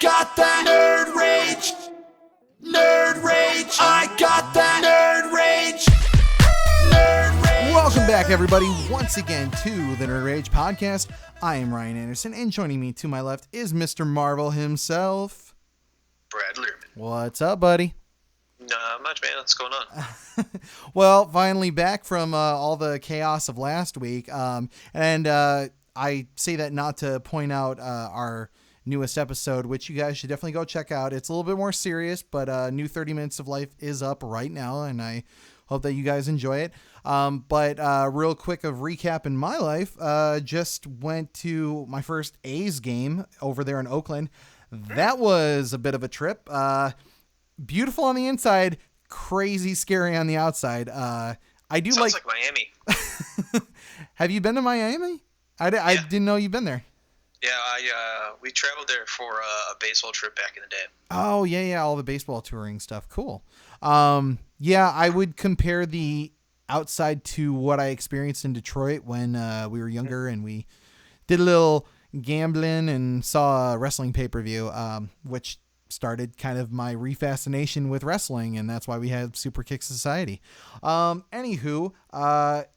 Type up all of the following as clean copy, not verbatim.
got that nerd rage. Nerd rage. I got that nerd rage. Nerd rage. Welcome back, everybody, once again to the Nerd Rage Podcast. I am Ryan Anderson, and joining me to my left is Mr. Marvel himself, Brad Learman. What's up, buddy? Not much, man. What's going on? Well, finally back from all the chaos of last week. I say that not to point out our newest episode, which you guys should definitely go check out. It's a little bit more serious, but new 30 Minutes of Life is up right now, and I hope that you guys enjoy it. But real quick of recap in my life, just went to my first A's game over there in Oakland. That was a bit of a trip. Beautiful on the inside, crazy scary on the outside. I do Sounds like Miami. Have you been to Miami? I didn't know you've been there. Yeah, we traveled there for a baseball trip back in the day. Oh, yeah, all the baseball touring stuff. Cool. Yeah, I would compare the outside to what I experienced in Detroit when we were younger and we did a little gambling and saw a wrestling pay-per-view, which started kind of my refascination with wrestling, and that's why we had Super Kick Society. Anywho,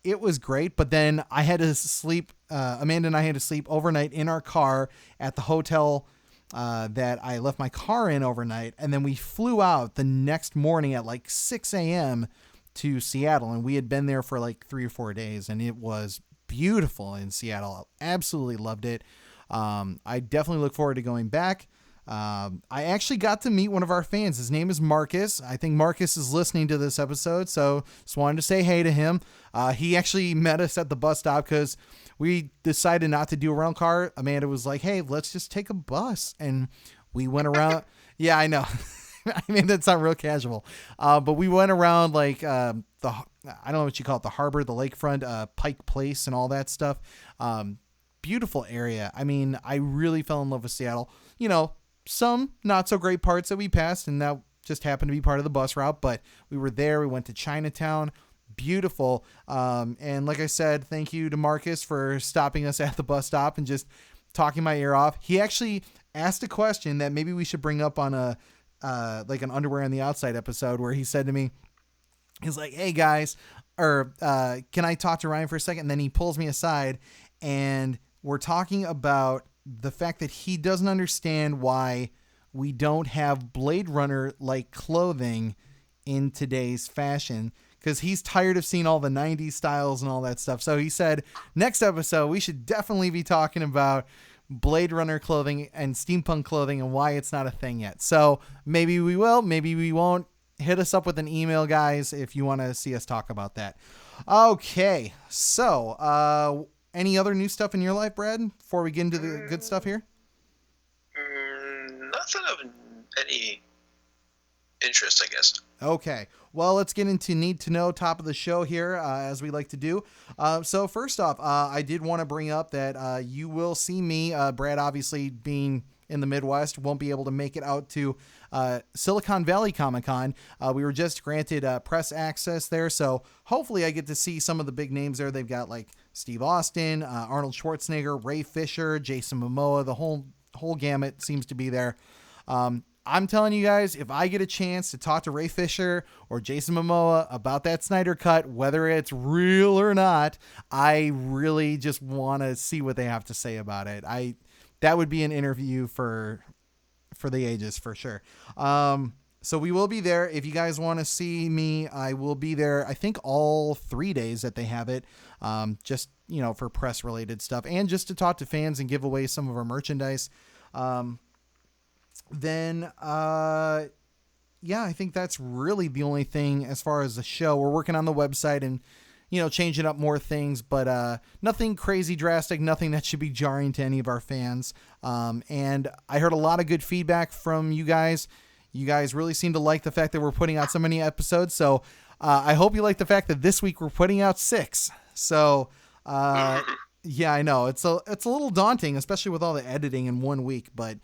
it was great, but then I had to sleep, Amanda and I had to sleep overnight in our car at the hotel that I left my car in overnight, and then we flew out the next morning at like 6 a.m. to Seattle, and we had been there for like 3 or 4 days, and it was beautiful in Seattle. I absolutely loved it. I definitely look forward to going back. I actually got to meet one of our fans. His name is Marcus. I think Marcus is listening to this episode, so just wanted to say hey to him. He actually met us at the bus stop because we decided not to do a rental car. Amanda was like, hey, let's just take a bus. And we went around. Yeah, I know. I mean, that's not real casual. But we went around like I don't know what you call it, the harbor, the lakefront, Pike Place and all that stuff. Beautiful area. I mean, I really fell in love with Seattle. You know, some not so great parts that we passed, and that just happened to be part of the bus route, but we were there. We went to Chinatown. Beautiful. And like I said, thank you to Marcus for stopping us at the bus stop and just talking my ear off. He actually asked a question that maybe we should bring up on like an underwear on the outside episode, where he said to me, he's like, hey guys, or can I talk to Ryan for a second? And then he pulls me aside and we're talking about the fact that he doesn't understand why we don't have Blade Runner like clothing in today's fashion, because he's tired of seeing all the 90s styles and all that stuff. So he said next episode we should definitely be talking about Blade Runner clothing and steampunk clothing and why it's not a thing yet. So maybe we will, maybe we won't. Hit us up with an email, guys, if you want to see us talk about that. Okay, so any other new stuff in your life, Brad, before we get into the good stuff here? Nothing of any interest, I guess. Okay, well, let's get into Need to Know, top of the show here, as we like to do. So first off, I did want to bring up that you will see me, Brad, obviously being in the Midwest, won't be able to make it out to Silicon Valley Comic-Con. We were just granted press access there, so hopefully I get to see some of the big names there. They've got like Steve Austin, Arnold Schwarzenegger, Ray Fisher, Jason Momoa. The whole gamut seems to be there. I'm telling you guys, if I get a chance to talk to Ray Fisher or Jason Momoa about that Snyder Cut, whether it's real or not, I really just want to see what they have to say about it. That would be an interview for the ages, for sure. So we will be there. If you guys want to see me, I will be there, I think all 3 days that they have it, just, for press related stuff and just to talk to fans and give away some of our merchandise. Then, I think that's really the only thing as far as the show. We're working on the website and, changing up more things, but nothing crazy drastic, nothing that should be jarring to any of our fans. And I heard a lot of good feedback from you guys. You guys really seem to like the fact that we're putting out so many episodes. So I hope you like the fact that this week we're putting out 6. So yeah, I know it's a little daunting, especially with all the editing in 1 week, but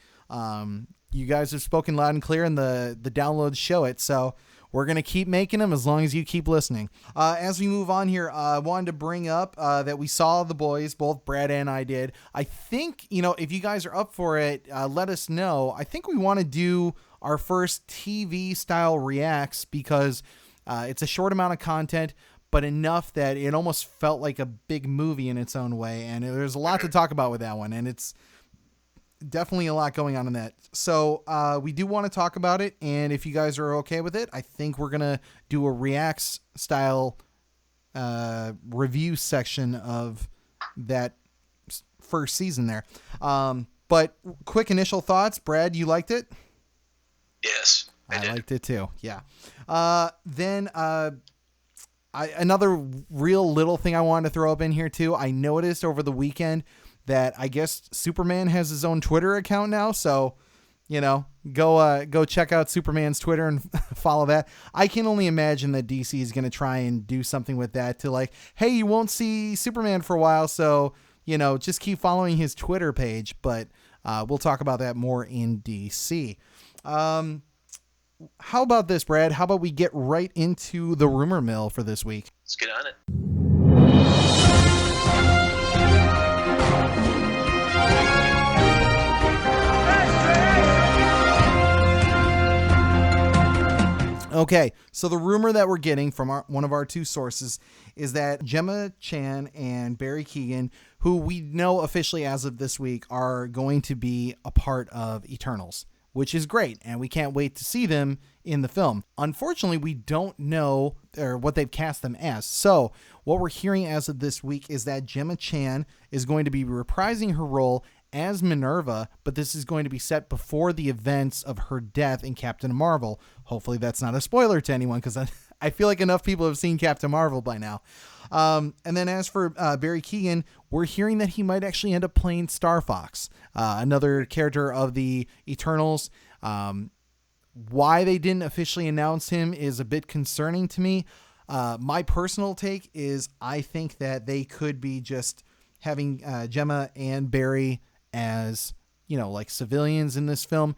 You guys have spoken loud and clear, and the downloads show it. So we're going to keep making them as long as you keep listening. As we move on here, I wanted to bring up that we saw The Boys, both Brad and I did. I think, if you guys are up for it, let us know. I think we want to do our first TV-style reacts because it's a short amount of content, but enough that it almost felt like a big movie in its own way. And there's a lot to talk about with that one, and it's definitely a lot going on in that. So we do want to talk about it, and if you guys are okay with it, I think we're gonna do a reacts style review section of that first season there. But quick initial thoughts. Brad, you liked it? Yes, I did. Liked it too. Yeah. Then another real little thing I wanted to throw up in here too. I noticed over the weekend that I guess Superman has his own Twitter account now. So, go check out Superman's Twitter and follow that. I can only imagine that DC is going to try and do something with that to like, hey, you won't see Superman for a while. So, just keep following his Twitter page. But we'll talk about that more in DC. How about this, Brad? How about we get right into the rumor mill for this week? Let's get on it. Okay, so the rumor that we're getting from one of our two sources is that Gemma Chan and Barry Keoghan, who we know officially as of this week, are going to be a part of Eternals, which is great, and we can't wait to see them in the film. Unfortunately, we don't know what they've cast them as. So what we're hearing as of this week is that Gemma Chan is going to be reprising her role as Minerva, but this is going to be set before the events of her death in Captain Marvel. Hopefully that's not a spoiler to anyone, because I feel like enough people have seen Captain Marvel by now. And then as for Barry Keoghan, we're hearing that he might actually end up playing Star Fox, another character of the Eternals. Why they didn't officially announce him is a bit concerning to me. My personal take is I think that they could be just having Gemma and Barry as, like civilians in this film,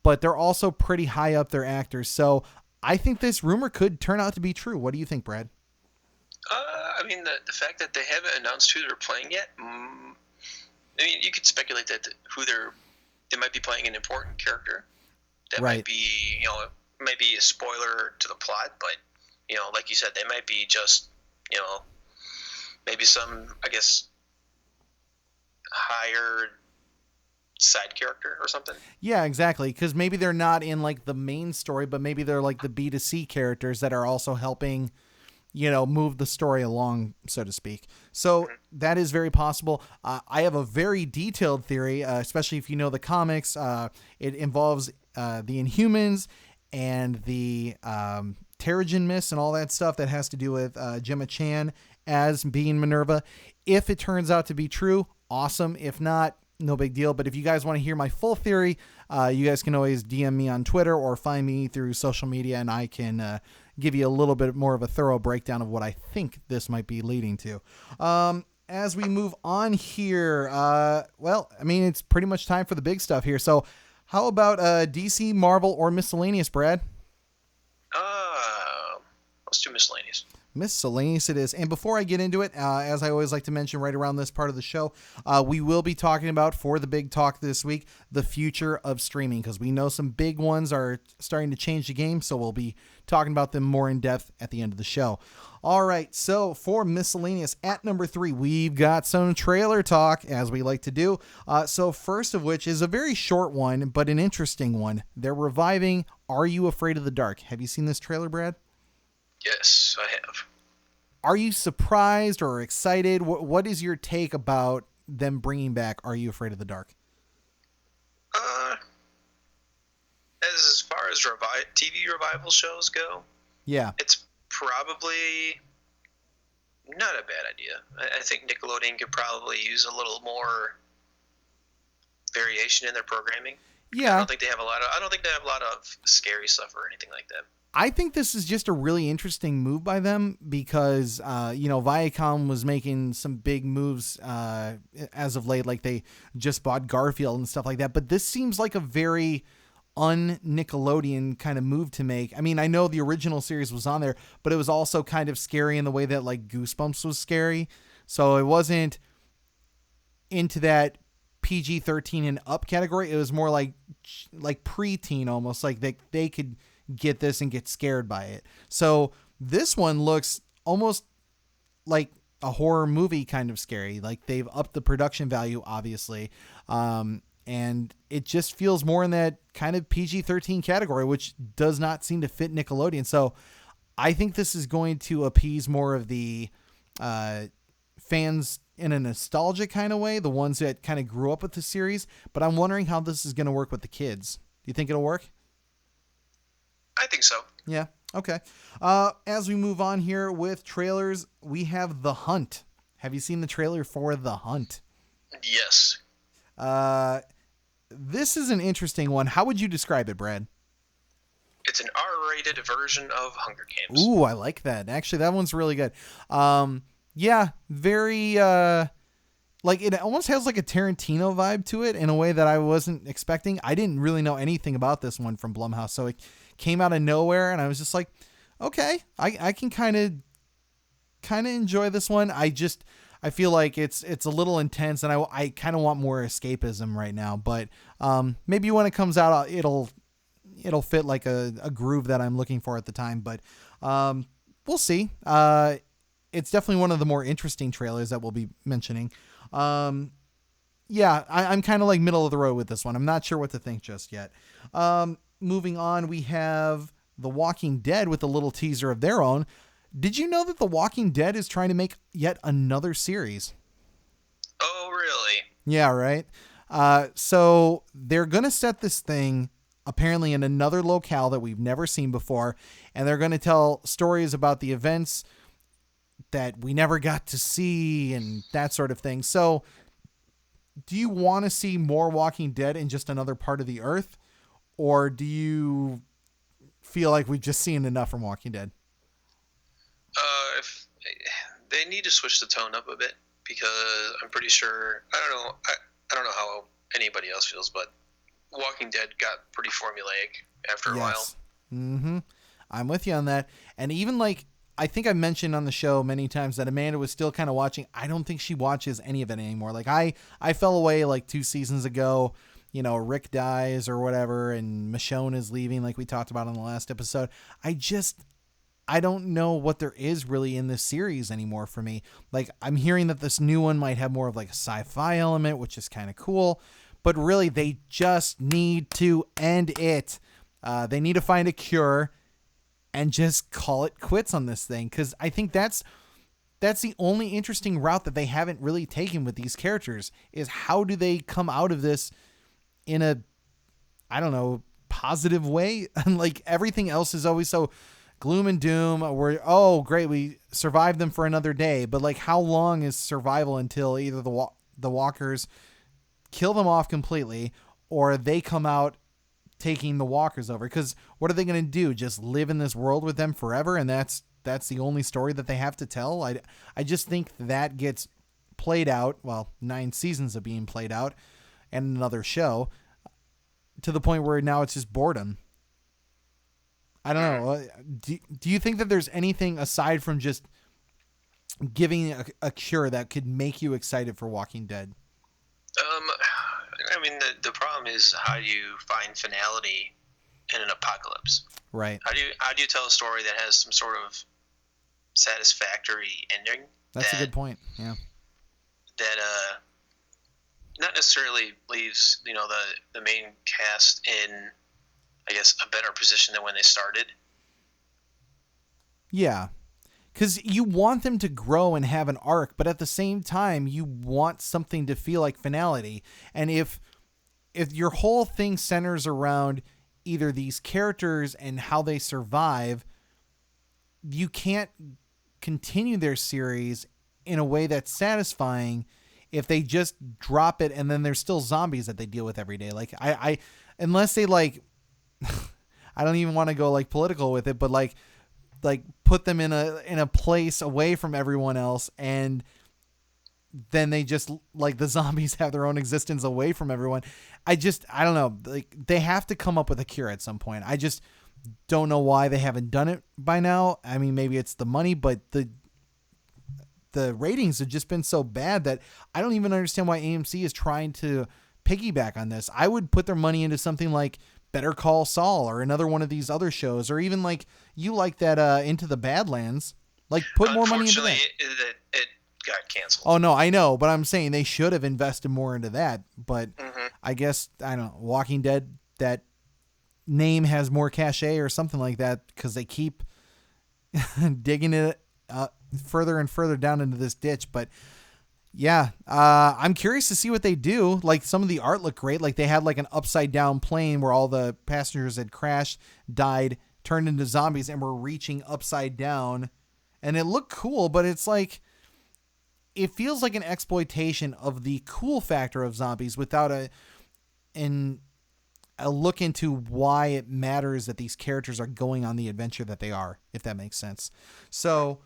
but they're also pretty high up their actors. So I think this rumor could turn out to be true. What do you think, Brad? I mean, the fact that they haven't announced who they're playing yet, I mean, you could speculate that they might be playing an important character. That Right. might be, might be a spoiler to the plot, but, like you said, they might be just, maybe some, I guess, higher side character or something. Yeah, exactly. Because maybe they're not in like the main story, but maybe they're like the B2C characters that are also helping, move the story along, so to speak. So that is very possible. I have a very detailed theory, especially if you know the comics. It involves the Inhumans and the Terrigen Mist and all that stuff that has to do with Gemma Chan as being Minerva. If it turns out to be true, awesome. If not, no big deal. But if you guys want to hear my full theory, you guys can always DM me on Twitter or find me through social media, and I can give you a little bit more of a thorough breakdown of what I think this might be leading to. As we move on here, it's pretty much time for the big stuff here. So how about DC, Marvel, or miscellaneous, Brad? Let's do miscellaneous. Miscellaneous it is. And before I get into it, as I always like to mention right around this part of the show, we will be talking about, for the big talk this week, the future of streaming, because we know some big ones are starting to change the game, so we'll be talking about them more in depth at the end of the show. All right, so for miscellaneous, at number 3, we've got some trailer talk, as we like to do. So first of which is a very short one, but an interesting one. They're reviving Are You Afraid of the Dark? Have you seen this trailer, Brad? Yes, I have. Are you surprised or excited? What is your take about them bringing back Are You Afraid of the Dark? As far as TV revival shows go, Yeah. it's probably not a bad idea. I think Nickelodeon could probably use a little more variation in their programming. I Yeah. don't think they have a lot of scary stuff or anything like that. I think this is just a really interesting move by them because, Viacom was making some big moves as of late, like they just bought Garfield and stuff like that. But this seems like a very un-Nickelodeon kind of move to make. I mean, I know the original series was on there, but it was also kind of scary in the way that like Goosebumps was scary. So it wasn't into that PG-13 and up category. It was more like preteen almost, like they could get this and get scared by it. So this one looks almost like a horror movie kind of scary. Like they've upped the production value, obviously. And it just feels more in that kind of PG-13 category, which does not seem to fit Nickelodeon. So I think this is going to appease more of the fans in a nostalgic kind of way, the ones that kind of grew up with the series. But I'm wondering how this is going to work with the kids. Do you think it'll work? I think so. Yeah. Okay. As we move on here with trailers, we have The Hunt. Have you seen the trailer for The Hunt? Yes. This is an interesting one. How would you describe it, Brad? It's an R-rated version of Hunger Games. Ooh, I like that. Actually, that one's really good. Yeah, very, like it almost has like a Tarantino vibe to it in a way that I wasn't expecting. I didn't really know anything about this one from Blumhouse, so it came out of nowhere, and I was just like, okay, I can kind of enjoy this one. I feel like it's a little intense, and I kind of want more escapism right now. But maybe when it comes out, it'll fit like a groove that I'm looking for at the time. But we'll see. It's definitely one of the more interesting trailers that we'll be mentioning. Yeah, I'm kind of like middle of the road with this one. I'm not sure what to think just yet. Moving on, we have The Walking Dead with a little teaser of their own. Did you know that The Walking Dead is trying to make yet another series? Oh, really? Yeah, right. So they're going to set this thing apparently in another locale that we've never seen before, and they're going to tell stories about the events that we never got to see and that sort of thing. So do you want to see more Walking Dead in just another part of the earth, or do you feel like we've just seen enough from Walking Dead? If they need to switch the tone up a bit, because I'm pretty sure I don't know how anybody else feels, but Walking Dead got pretty formulaic after a while. Mm-hmm. I'm with you on that. And even like I think I mentioned on the show many times that Amanda was still kind of watching. I don't think she watches any of it anymore. Like I fell away like 2 seasons ago. Rick dies or whatever, and Michonne is leaving, like we talked about on the last episode. I don't know what there is really in this series anymore for me. Like, I'm hearing that this new one might have more of like a sci-fi element, which is kind of cool, but really they just need to end it. They need to find a cure and just call it quits on this thing. 'Cause I think that's the only interesting route that they haven't really taken with these characters, is how do they come out of this in a, I don't know, positive way? And like everything else is always so gloom and doom. Oh great, we survived them for another day. But like, how long is survival until either the walkers kill them off completely, or they come out taking the walkers over? Because what are they going to do? Just live in this world with them forever? And that's the only story that they have to tell. I just think that gets played out. Well, 9 seasons of being played out and another show, to the point where now it's just boredom. I don't know. Do you think that there's anything aside from just giving a cure that could make you excited for Walking Dead? I mean, the problem is, how do you find finality in an apocalypse? Right. How do you tell a story that has some sort of satisfactory ending? That's a good point. Yeah. That not necessarily leaves the main cast in, I guess, a better position than when they started. Yeah. Because you want them to grow and have an arc, but at the same time, you want something to feel like finality. And if your whole thing centers around either these characters and how they survive, you can't continue their series in a way that's satisfying if they just drop it and then there's still zombies that they deal with every day. Like, I unless they like... I don't even want to go like political with it, but like put them in a place away from everyone else, and then they just like the zombies have their own existence away from everyone. I don't know. Like they have to come up with a cure at some point. I just don't know why they haven't done it by now. I mean, maybe it's the money, but the ratings have just been so bad that I don't even understand why AMC is trying to piggyback on this. I would put their money into something like Better Call Saul or another one of these other shows, or even like you like that Into the Badlands. Like put more money into that. Unfortunately, it got canceled. Oh no, I know, but I'm saying they should have invested more into that. But I guess I don't know. Walking Dead, that name has more cachet or something like that because they keep digging it further and further down into this ditch. But yeah, I'm curious to see what they do. Like some of the art looked great. Like they had like an upside down plane where all the passengers had crashed, died, turned into zombies, and were reaching upside down. And it looked cool, but it's like, it feels like an exploitation of the cool factor of zombies without a look into why it matters that these characters are going on the adventure that they are, if that makes sense. So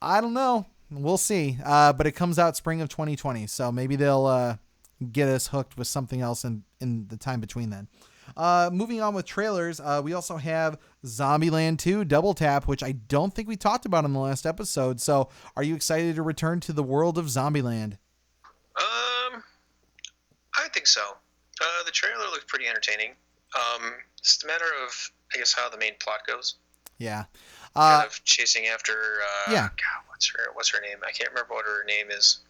I don't know. We'll see. But it comes out spring of 2020. So maybe they'll get us hooked with something else in the time between then. Moving on with trailers, we also have Zombieland 2 Double Tap, which I don't think we talked about in the last episode. So are you excited to return to the world of Zombieland? I think so. The trailer looks pretty entertaining. It's a matter of, I guess, how the main plot goes. Yeah. Kind of chasing after, yeah. God, what's her name? I can't remember what her name is.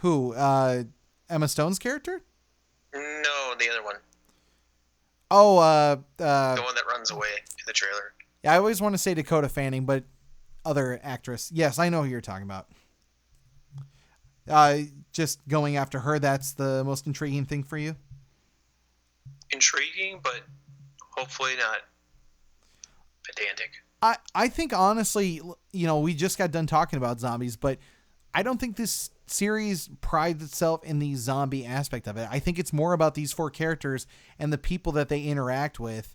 Who? Emma Stone's character? No, the other one. Oh, the one that runs away in the trailer. Yeah, I always want to say Dakota Fanning, but other actress. Yes, I know who you're talking about. Just going after her, that's the most intriguing thing for you? Intriguing, but hopefully not pedantic. I think, honestly, we just got done talking about zombies, but I don't think this series prides itself in the zombie aspect of it. I think it's more about these four characters and the people that they interact with,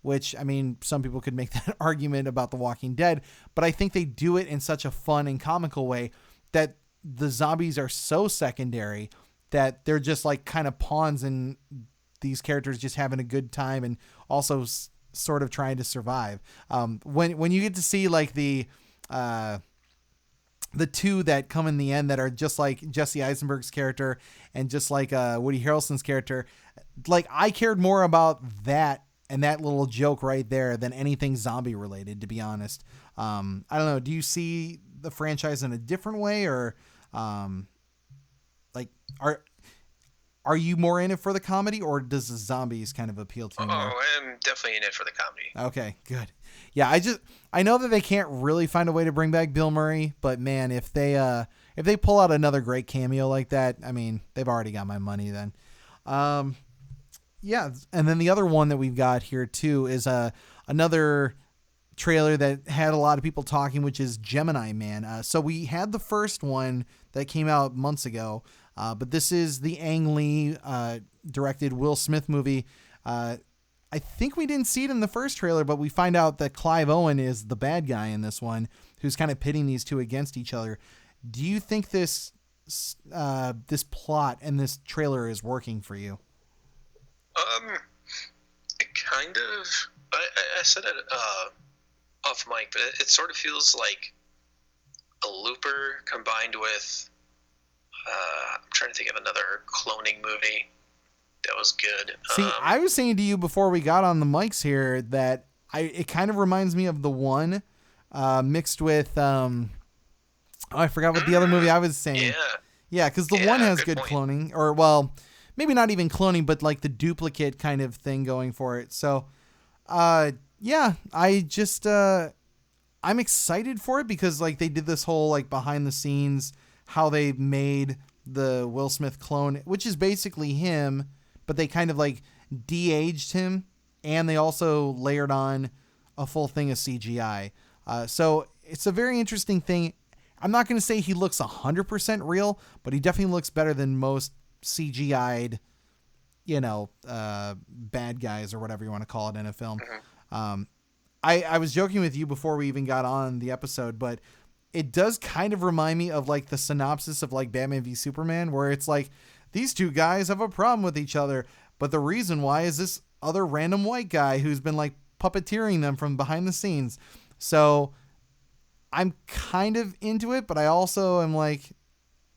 which, I mean, some people could make that argument about The Walking Dead, but I think they do it in such a fun and comical way that the zombies are so secondary that they're just like kind of pawns in these characters just having a good time and also sort of trying to survive. When you get to see like the two that come in the end that are just like Jesse Eisenberg's character and just like Woody Harrelson's character, like I cared more about that and that little joke right there than anything zombie related, to be honest. I don't know. Do you see the franchise in a different way, or like are you more in it for the comedy, or does the zombies kind of appeal to you more? I'm definitely in it for the comedy. Okay, good. Yeah, I know that they can't really find a way to bring back Bill Murray, but man, if they pull out another great cameo like that, I mean, they've already got my money then. Yeah, and then the other one that we've got here too is another trailer that had a lot of people talking, which is Gemini Man. So we had the first one that came out months ago, but this is the Ang Lee directed Will Smith movie. I think we didn't see it in the first trailer, but we find out that Clive Owen is the bad guy in this one, who's kind of pitting these two against each other. Do you think this plot and this trailer is working for you? It kind of. I said it off mic, but it sort of feels like a Looper combined with. I'm trying to think of another cloning movie that was good. See, I was saying to you before we got on the mics here that it kind of reminds me of The One, mixed with I forgot what the other movie I was saying. Yeah, because The One has good cloning, or well, maybe not even cloning, but like the duplicate kind of thing going for it. So, yeah, I just I'm excited for it because like they did this whole like behind the scenes how they made the Will Smith clone, which is basically him, but they kind of like de-aged him, and they also layered on a full thing of CGI. So it's a very interesting thing. I'm not going to say he looks 100% real, but he definitely looks better than most CGI'd, bad guys or whatever you want to call it in a film. I was joking with you before we even got on the episode, but it does kind of remind me of like the synopsis of like Batman v Superman, where it's like these two guys have a problem with each other, but the reason why is this other random white guy who's been like puppeteering them from behind the scenes. So I'm kind of into it, but I also am like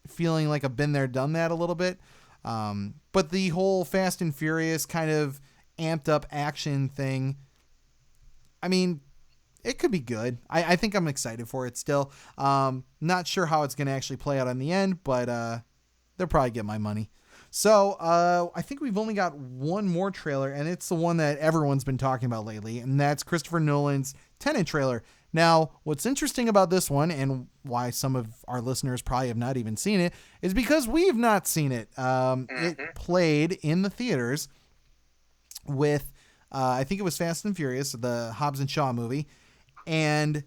feeling like I've been there, done that a little bit. But the whole Fast and Furious kind of amped up action thing, I mean, it could be good. I think I'm excited for it still. Not sure how it's going to actually play out in the end, but they'll probably get my money. So I think we've only got one more trailer, and it's the one that everyone's been talking about lately, and that's Christopher Nolan's Tenet trailer. Now, what's interesting about this one, and why some of our listeners probably have not even seen it, is because we've not seen it. It played in the theaters with, I think it was Fast and Furious, the Hobbs and Shaw movie, and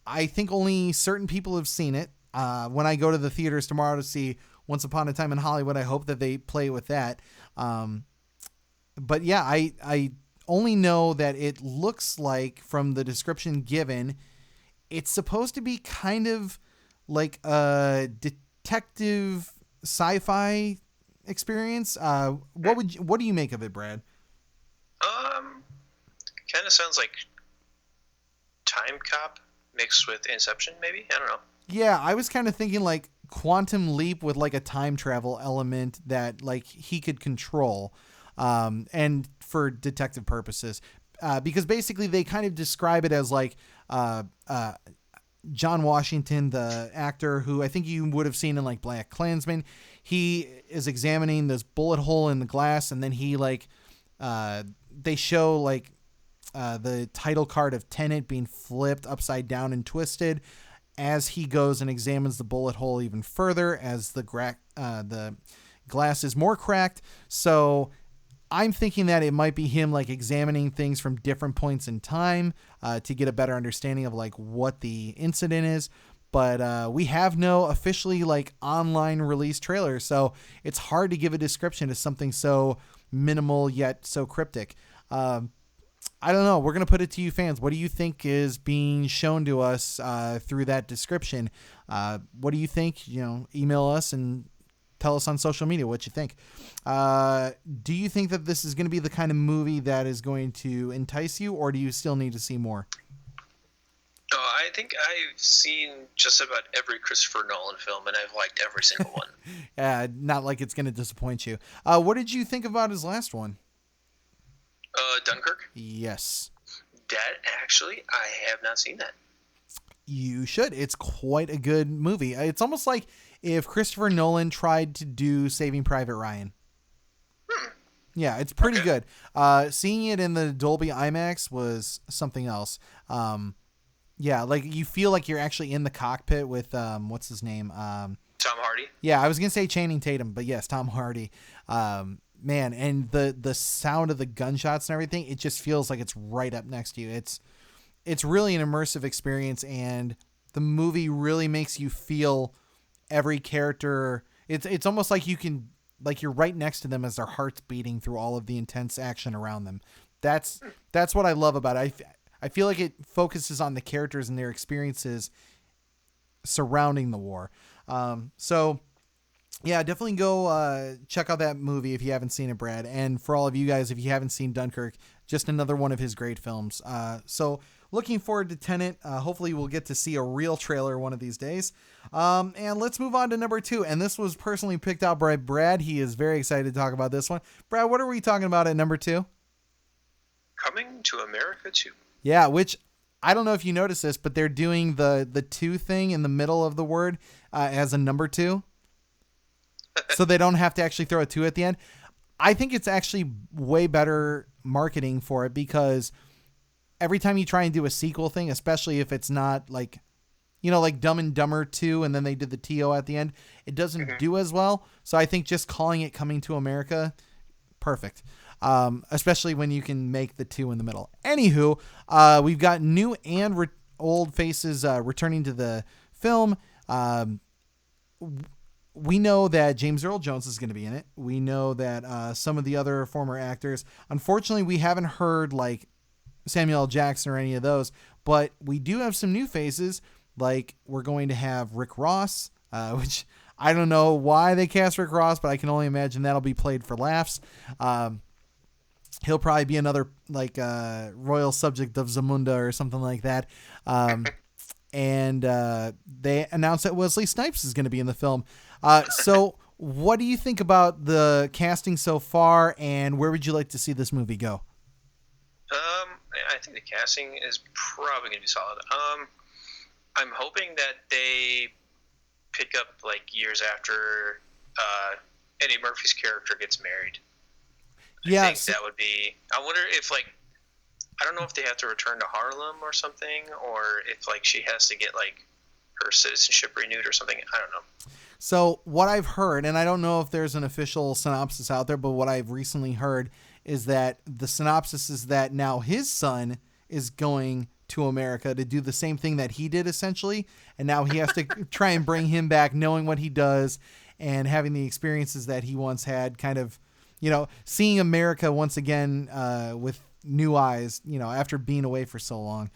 I think only certain people have seen it. When I go to the theaters tomorrow to see Once Upon a Time in Hollywood, I hope that they play with that. But yeah, I only know that it looks like, from the description given, it's supposed to be kind of like a detective sci-fi experience. What do you make of it, Brad? Kind of sounds like Time Cop mixed with Inception, maybe? I don't know. Yeah, I was kind of thinking like Quantum Leap with like a time travel element that like he could control, and for detective purposes, because basically they kind of describe it as like John Washington, the actor who I think you would have seen in like Black Klansman, he is examining this bullet hole in the glass, and then he like they show like the title card of Tenet being flipped upside down and twisted as he goes and examines the bullet hole even further as the glass is more cracked. So I'm thinking that it might be him like examining things from different points in time to get a better understanding of like what the incident is. But we have no officially like online release trailer, so it's hard to give a description to something so minimal yet so cryptic. I don't know. We're going to put it to you fans. What do you think is being shown to us through that description? What do you think? Email us and tell us on social media what you think. Do you think that this is going to be the kind of movie that is going to entice you, or do you still need to see more? I think I've seen just about every Christopher Nolan film, and I've liked every single one. Not like it's going to disappoint you. What did you think about his last one? Dunkirk? Yes. That, actually, I have not seen that. You should. It's quite a good movie. It's almost like if Christopher Nolan tried to do Saving Private Ryan. Yeah, it's pretty good. Seeing it in the Dolby IMAX was something else. Yeah, like you feel like you're actually in the cockpit with, what's his name? Tom Hardy? Yeah, I was going to say Channing Tatum, but yes, Tom Hardy. Man, and the sound of the gunshots and everything, it just feels like it's right up next to you. It's really an immersive experience, and the movie really makes you feel every character. It's almost like you're right next to them as their heart's beating through all of the intense action around them. That's what I love about it. I feel like it focuses on the characters and their experiences surrounding the war. So yeah, definitely go check out that movie if you haven't seen it, Brad. And for all of you guys, if you haven't seen Dunkirk, just another one of his great films. So looking forward to Tenet. Hopefully we'll get to see a real trailer one of these days. And let's move on to number 2. And this was personally picked out by Brad. He is very excited to talk about this one. Brad, what are we talking about at number 2? Coming to America 2. Yeah, which I don't know if you noticed this, but they're doing the 2 thing in the middle of the word as a number 2. So they don't have to actually throw a 2 at the end. I think it's actually way better marketing for it, because every time you try and do a sequel thing, especially if it's not like, like Dumb and Dumber 2 and then they did the TO at the end, it doesn't do as well. So I think just calling it Coming to America, perfect. Especially when you can make the 2 in the middle. Anywho, we've got new and old faces returning to the film. we know that James Earl Jones is going to be in it. We know that some of the other former actors. Unfortunately, we haven't heard like Samuel L. Jackson or any of those, but we do have some new faces. Like we're going to have Rick Ross, which I don't know why they cast Rick Ross, but I can only imagine that'll be played for laughs. He'll probably be another like royal subject of Zamunda or something like that. And they announced that Wesley Snipes is going to be in the film. So what do you think about the casting so far, and where would you like to see this movie go? I think the casting is probably going to be solid. I'm hoping that they pick up like years after Eddie Murphy's character gets married. Yeah, I think that would be. I wonder if like, I don't know if they have to return to Harlem or something, or if like she has to get like her citizenship renewed or something. I don't know. So what I've heard, and I don't know if there's an official synopsis out there, but what I've recently heard is that the synopsis is that now his son is going to America to do the same thing that he did essentially, and now he has to try and bring him back, knowing what he does and having the experiences that he once had, kind of, you know, seeing America once again with new eyes, you know, after being away for so long.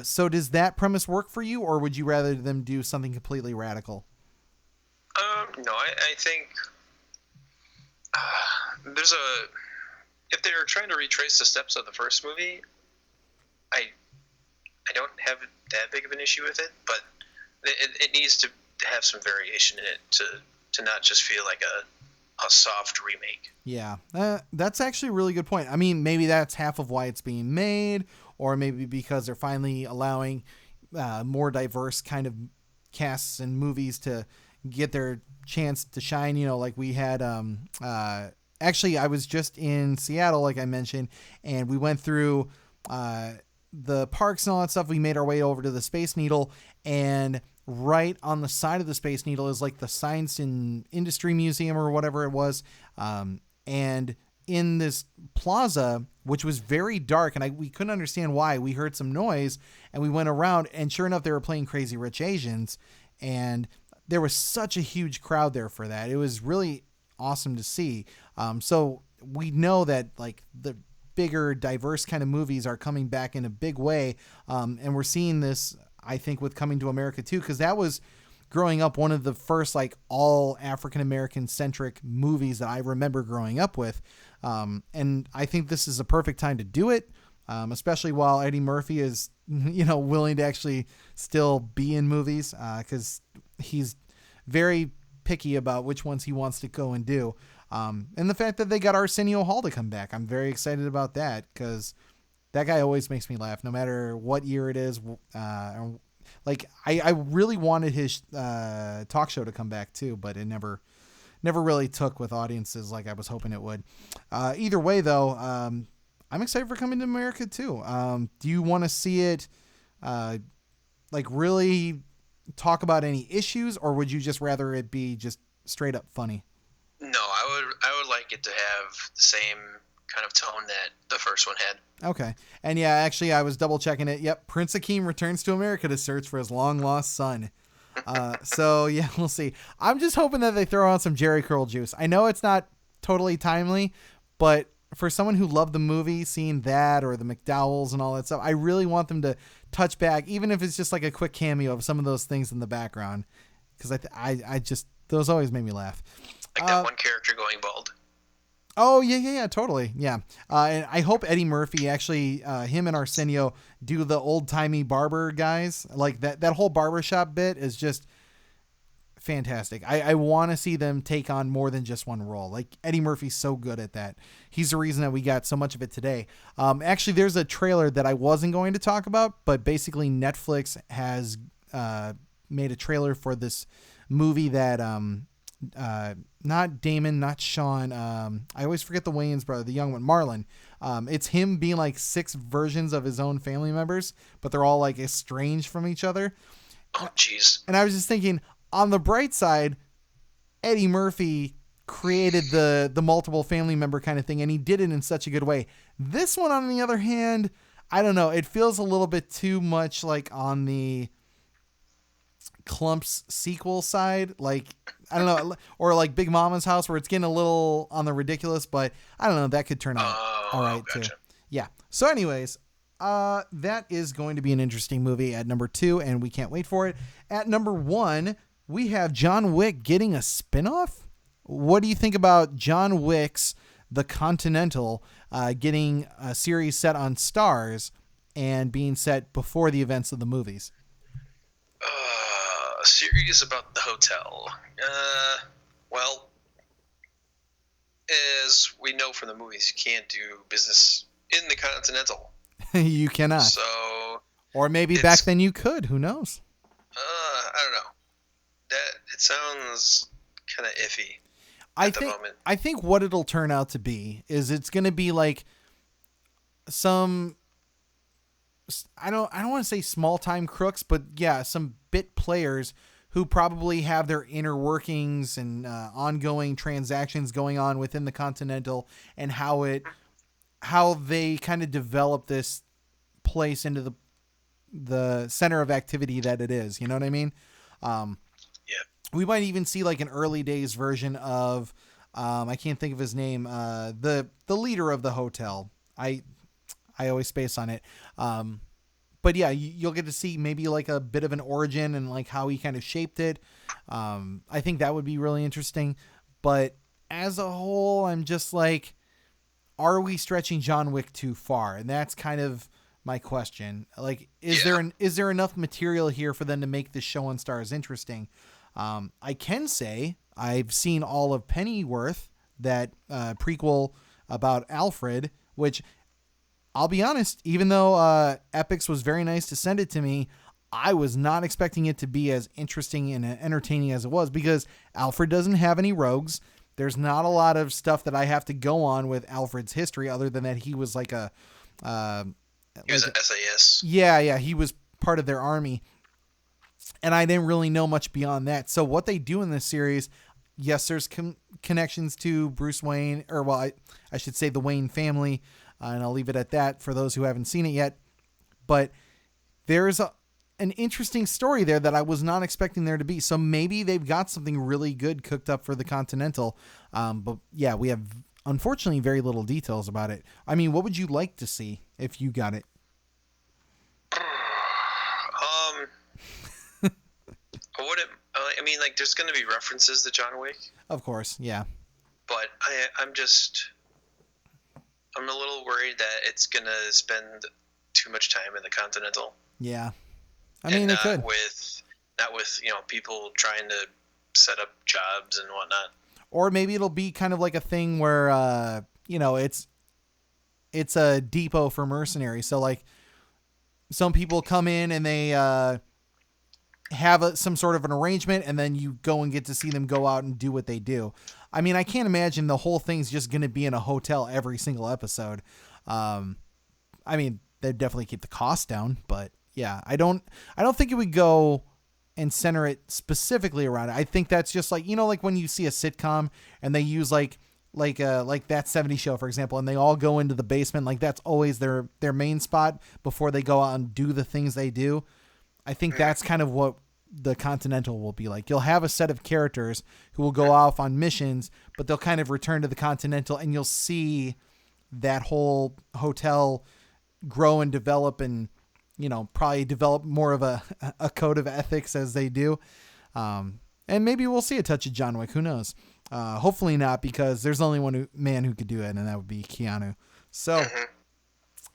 So does that premise work for you, or would you rather them do something completely radical? No, I think if they're trying to retrace the steps of the first movie, I don't have that big of an issue with it, but it needs to have some variation in it to not just feel like a soft remake. Yeah, that's actually a really good point. I mean, maybe that's half of why it's being made, or maybe because they're finally allowing more diverse kind of casts and movies to get their chance to shine. You know, like we had actually I was just in Seattle, like I mentioned, and we went through the parks and all that stuff. We made our way over to the Space Needle, and right on the side of the Space Needle is like the Science and Industry Museum or whatever it was. And in this plaza, which was very dark, and we couldn't understand why, we heard some noise and we went around, and sure enough, they were playing Crazy Rich Asians, and there was such a huge crowd there for that. It was really awesome to see. So we know that like the bigger, diverse kind of movies are coming back in a big way. And we're seeing this, I think, with Coming to America too, because that was growing up one of the first like all African-American centric movies that I remember growing up with. And I think this is a perfect time to do it, especially while Eddie Murphy is, you know, willing to actually still be in movies, because he's very picky about which ones he wants to go and do. And the fact that they got Arsenio Hall to come back, I'm very excited about that, because that guy always makes me laugh no matter what year it is. Like I really wanted his talk show to come back too, but it never really took with audiences like I was hoping it would. Either way though, I'm excited for Coming to America too. Do you want to see it like really talk about any issues, or would you just rather it be just straight up funny? No, I would like it to have the same kind of tone that the first one had. Okay. And yeah, actually I was double checking it. Yep. Prince Akeem returns to America to search for his long lost son. So yeah, we'll see. I'm just hoping that they throw on some Jerry Curl juice. I know it's not totally timely, but for someone who loved the movie, seeing that or the McDowells and all that stuff, I really want them to touch back, even if it's just like a quick cameo of some of those things in the background. Cause I just, those always made me laugh. Like that one character going bald. Oh yeah, totally. Yeah. And I hope Eddie Murphy actually, him and Arsenio do the old timey barber guys. Like that whole barbershop bit is just fantastic. I want to see them take on more than just one role. Like Eddie Murphy's so good at that. He's the reason that we got so much of it today. Actually there's a trailer that I wasn't going to talk about, but basically Netflix has, made a trailer for this movie that, not Damon, not Sean. I always forget the Wayans brother, the young one, Marlon. It's him being like 6 versions of his own family members, but they're all like estranged from each other. Oh, jeez. And I was just thinking, on the bright side, Eddie Murphy created the multiple family member kind of thing, and he did it in such a good way. This one, on the other hand, I don't know. It feels a little bit too much like on the Clump's sequel side, like I don't know, or like Big Mama's House, where it's getting a little on the ridiculous, but I don't know, that could turn out all right too. Yeah. So, anyways, that is going to be an interesting movie at number 2, and we can't wait for it. At number 1, we have John Wick getting a spinoff. What do you think about John Wick's The Continental getting a series set on Stars and being set before the events of the movies? A series about the hotel. Well, as we know from the movies, you can't do business in the Continental. You cannot. So, or maybe back then you could. Who knows? I don't know. That it sounds kind of iffy. I think what it'll turn out to be is it's going to be like some. I don't want to say small time crooks, but yeah, some bit players who probably have their inner workings and ongoing transactions going on within the Continental, and how they kind of develop this place into the center of activity that it is. You know what I mean? Yeah. We might even see like an early days version of I can't think of his name. The leader of the hotel. I always space on it. But yeah, you'll get to see maybe like a bit of an origin and like how he kind of shaped it. I think that would be really interesting. But as a whole, I'm just like, are we stretching John Wick too far? And that's kind of my question. Like, is there enough material here for them to make this show on Stars interesting? I can say I've seen all of Pennyworth, that prequel about Alfred, which I'll be honest, even though Epix was very nice to send it to me, I was not expecting it to be as interesting and entertaining as it was, because Alfred doesn't have any rogues. There's not a lot of stuff that I have to go on with Alfred's history other than that he was like a... he was an SAS. Yeah, he was part of their army. And I didn't really know much beyond that. So what they do in this series, yes, there's connections to Bruce Wayne, or well, I should say the Wayne family, and I'll leave it at that for those who haven't seen it yet. But there's an interesting story there that I was not expecting there to be. So maybe they've got something really good cooked up for the Continental. But yeah, we have unfortunately very little details about it. I mean, what would you like to see if you got it? I mean, like, there's going to be references to John Wick. Of course, yeah. But I'm a little worried that it's going to spend too much time in the Continental. Yeah. I mean, it could. Not with, people trying to set up jobs and whatnot. Or maybe it'll be kind of like a thing where, it's a depot for mercenaries. So, like, some people come in and they have some sort of an arrangement, and then you go and get to see them go out and do what they do. I mean, I can't imagine the whole thing's just going to be in a hotel every single episode. I mean, they'd definitely keep the cost down, but yeah, I don't think it would go and center it specifically around it. I think that's just like, like when you see a sitcom and they use like That 70s Show, for example, and they all go into the basement. Like, that's always their main spot before they go out and do the things they do. I think that's kind of what the Continental will be like. You'll have a set of characters who will go off on missions, but they'll kind of return to the Continental, and you'll see that whole hotel grow and develop, and probably develop more of a code of ethics as they do. And maybe we'll see a touch of John Wick. Who knows? Hopefully not, because there's only one man who could do it, and that would be Keanu. So,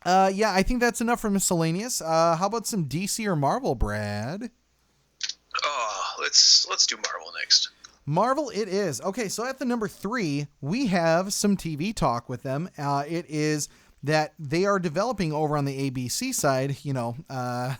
yeah, I think that's enough for miscellaneous. How about some DC or Marvel, Brad? Oh, let's do Marvel next. Marvel it is. Okay, so at the number 3, we have some TV talk with them. It is that they are developing over on the ABC side, yeah,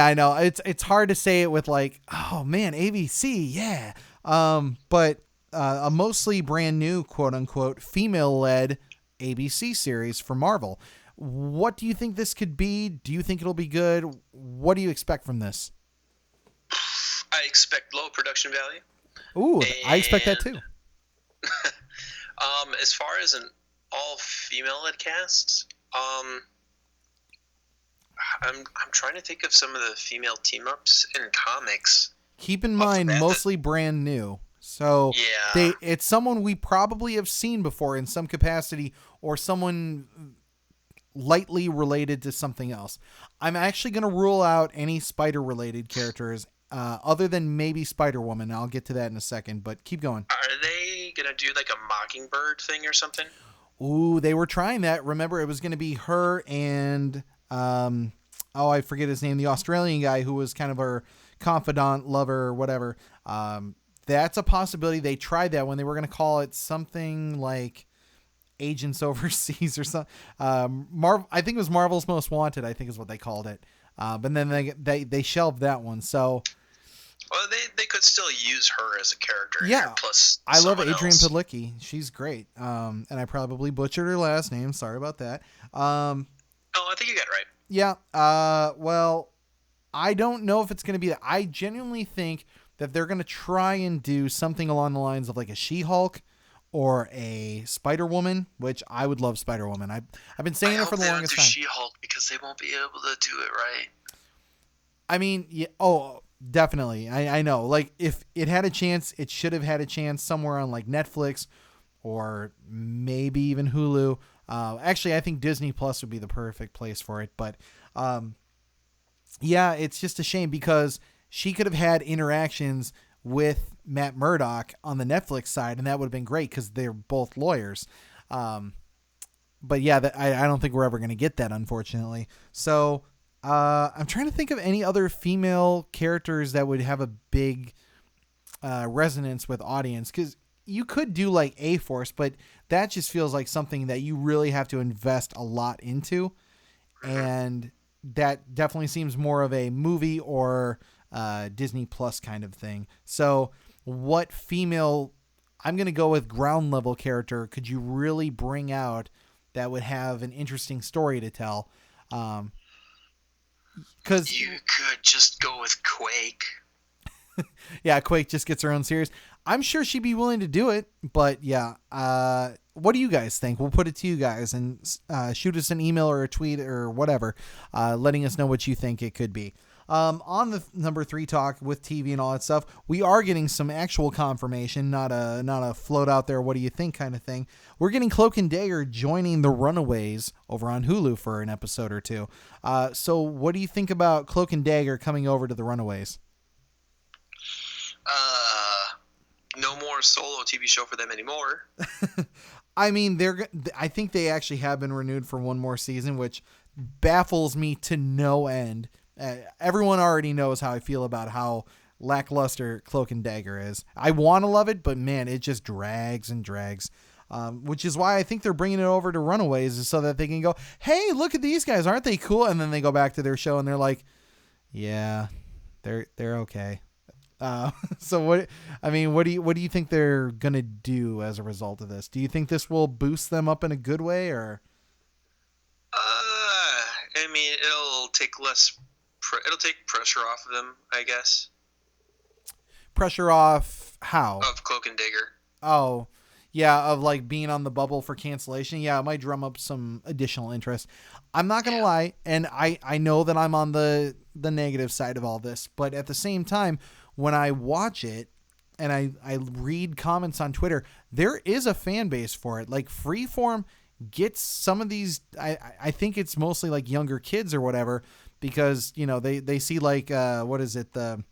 I know. It's hard to say it with like, oh man, ABC, yeah. But a mostly brand new, quote unquote, female-led ABC series for Marvel. What do you think this could be? Do you think it'll be good? What do you expect from this? I expect low production value. Ooh, I expect that too. As far as an all-female led cast, I'm trying to think of some of the female team ups in comics. Keep in Off the mind, bat, mostly brand new. So Yeah. it's someone we probably have seen before in some capacity, or someone lightly related to something else. I'm actually going to rule out any spider-related characters, other than maybe Spider-Woman. I'll get to that in a second, but keep going. Are they gonna do like a Mockingbird thing or something? Ooh, they were trying that. Remember, it was going to be her and, I forget his name, the Australian guy who was kind of her confidant, lover, whatever. That's a possibility. They tried that when they were going to call it something like Agents Overseas or something. I think it was Marvel's Most Wanted, I think is what they called it. But then they shelved that one. So Well, they could still use her as a character. in yeah, here, plus I love someone Adrian else. Pidlicki. She's great. And I probably butchered her last name. Sorry about that. Oh, I think you got it right. Yeah. Well, I don't know if it's going to be that. I genuinely think that they're going to try and do something along the lines of like a She-Hulk or a Spider-Woman, which I would love Spider-Woman. I've been saying I it for hope the they don't longest do time. She-Hulk because they won't be able to do it right. I mean, yeah, definitely. I know. Like, if it had a chance, it should have had a chance somewhere on like Netflix or maybe even Hulu. Actually, I think Disney Plus would be the perfect place for it. But yeah, it's just a shame because she could have had interactions with Matt Murdock on the Netflix side, and that would have been great because they're both lawyers. But yeah, I don't think we're ever going to get that, unfortunately. So I'm trying to think of any other female characters that would have a big resonance with audience, because you could do like A-Force, but that just feels like something that you really have to invest a lot into, and that definitely seems more of a movie or Disney Plus kind of thing. So what female, I'm going to go with ground level character, could you really bring out that would have an interesting story to tell? Because You could just go with Quake. yeah, Quake just gets her own series. I'm sure she'd be willing to do it, but yeah. What do you guys think? We'll put it to you guys, and shoot us an email or a tweet or whatever, letting us know what you think it could be. On the number 3 talk with TV and all that stuff, we are getting some actual confirmation, not a float out there, what do you think kind of thing. We're getting Cloak and Dagger joining the Runaways over on Hulu for an episode or two. So what do you think about Cloak and Dagger coming over to the Runaways? No more solo TV show for them anymore. I mean, I think they actually have been renewed for one more season, which baffles me to no end. Everyone already knows how I feel about how lackluster Cloak and Dagger is. I want to love it, but man, it just drags and drags. Which is why I think they're bringing it over to Runaways, is so that they can go, hey, look at these guys, aren't they cool? And then they go back to their show and they're like, yeah, they're okay. So what do you think they're gonna do as a result of this? Do you think this will boost them up in a good way, or? I mean, it'll take it'll take pressure off of them, I guess. Pressure off how? Of Cloak and Dagger. Oh, yeah, of like being on the bubble for cancellation. Yeah, it might drum up some additional interest. I'm not gonna lie, and I know that I'm on the negative side of all this, but at the same time, when I watch it and I read comments on Twitter, there is a fan base for it. Like Freeform gets some of these, I think it's mostly like younger kids or whatever, because, you know, they see like, what is it? The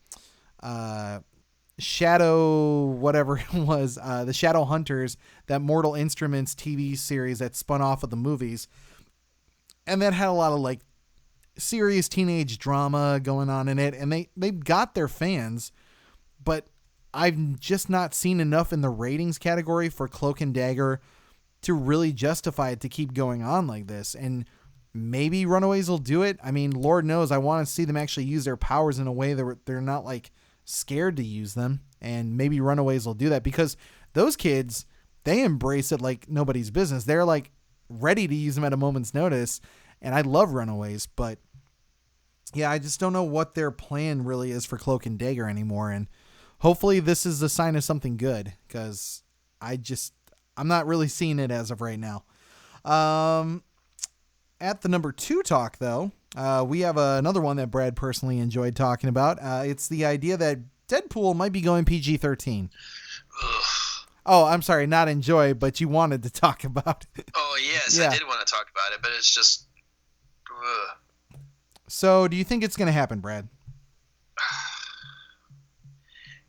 Shadow, whatever it was, the Shadow Hunters, that Mortal Instruments TV series that spun off of the movies. And that had a lot of like serious teenage drama going on in it, and they got their fans, but I've just not seen enough in the ratings category for Cloak and Dagger to really justify it to keep going on like this. And maybe Runaways will do it. I mean, Lord knows I want to see them actually use their powers in a way that they're not like scared to use them, and maybe Runaways will do that, because those kids, they embrace it like nobody's business. They're like ready to use them at a moment's notice. And I love Runaways, but yeah, I just don't know what their plan really is for Cloak and Dagger anymore. And hopefully this is a sign of something good, because I'm not really seeing it as of right now. At the number 2 talk, though, We have another one that Brad personally enjoyed talking about. It's the idea that Deadpool might be going PG-13. Ugh. Oh, I'm sorry, not enjoy, but you wanted to talk about it. Oh, yes, Yeah. I did want to talk about it, but it's just... Ugh. So, do you think it's going to happen, Brad?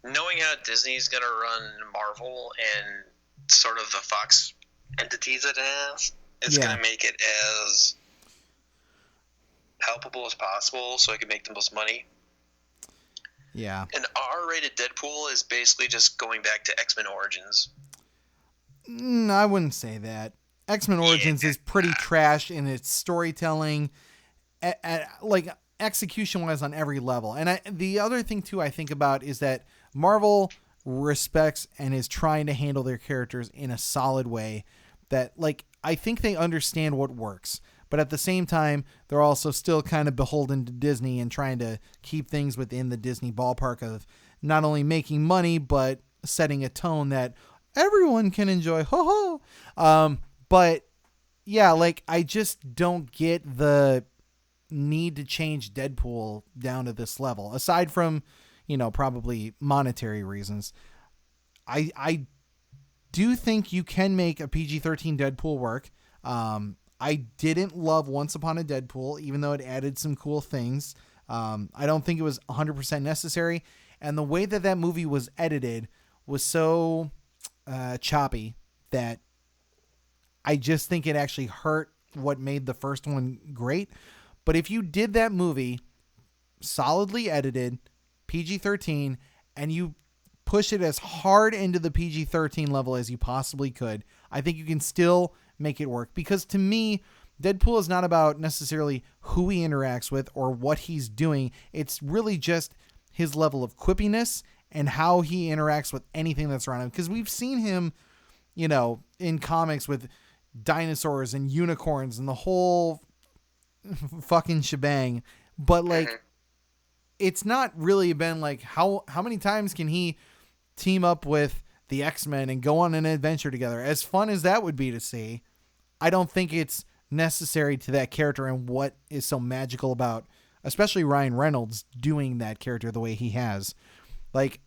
Knowing how Disney's going to run Marvel and sort of the Fox entities it has, it's going to make it as palpable as possible so it can make the most money. Yeah. An R-rated Deadpool is basically just going back to X-Men Origins. I wouldn't say that. X-Men Origins is pretty trash in its storytelling, like execution-wise on every level. And the other thing, too, I think about is that Marvel respects and is trying to handle their characters in a solid way that, like, I think they understand what works. But at the same time, they're also still kind of beholden to Disney and trying to keep things within the Disney ballpark of not only making money, but setting a tone that everyone can enjoy. Ho ho. But yeah, like, I just don't get the need to change Deadpool down to this level. Aside from, probably monetary reasons. I do think you can make a PG-13 Deadpool work. I didn't love Once Upon a Deadpool, even though it added some cool things. I don't think it was 100% necessary. And the way that movie was edited was so choppy that I just think it actually hurt what made the first one great. But if you did that movie solidly edited, PG-13, and you push it as hard into the PG-13 level as you possibly could, I think you can still make it work. Because to me, Deadpool is not about necessarily who he interacts with or what he's doing. It's really just his level of quippiness and how he interacts with anything that's around him. Because we've seen him, in comics with dinosaurs and unicorns and the whole fucking shebang. But, like, it's not really been like, how many times can he team up with the X-Men and go on an adventure together? As fun as that would be to see, I don't think it's necessary to that character and what is so magical about, especially Ryan Reynolds doing that character the way he has. Like,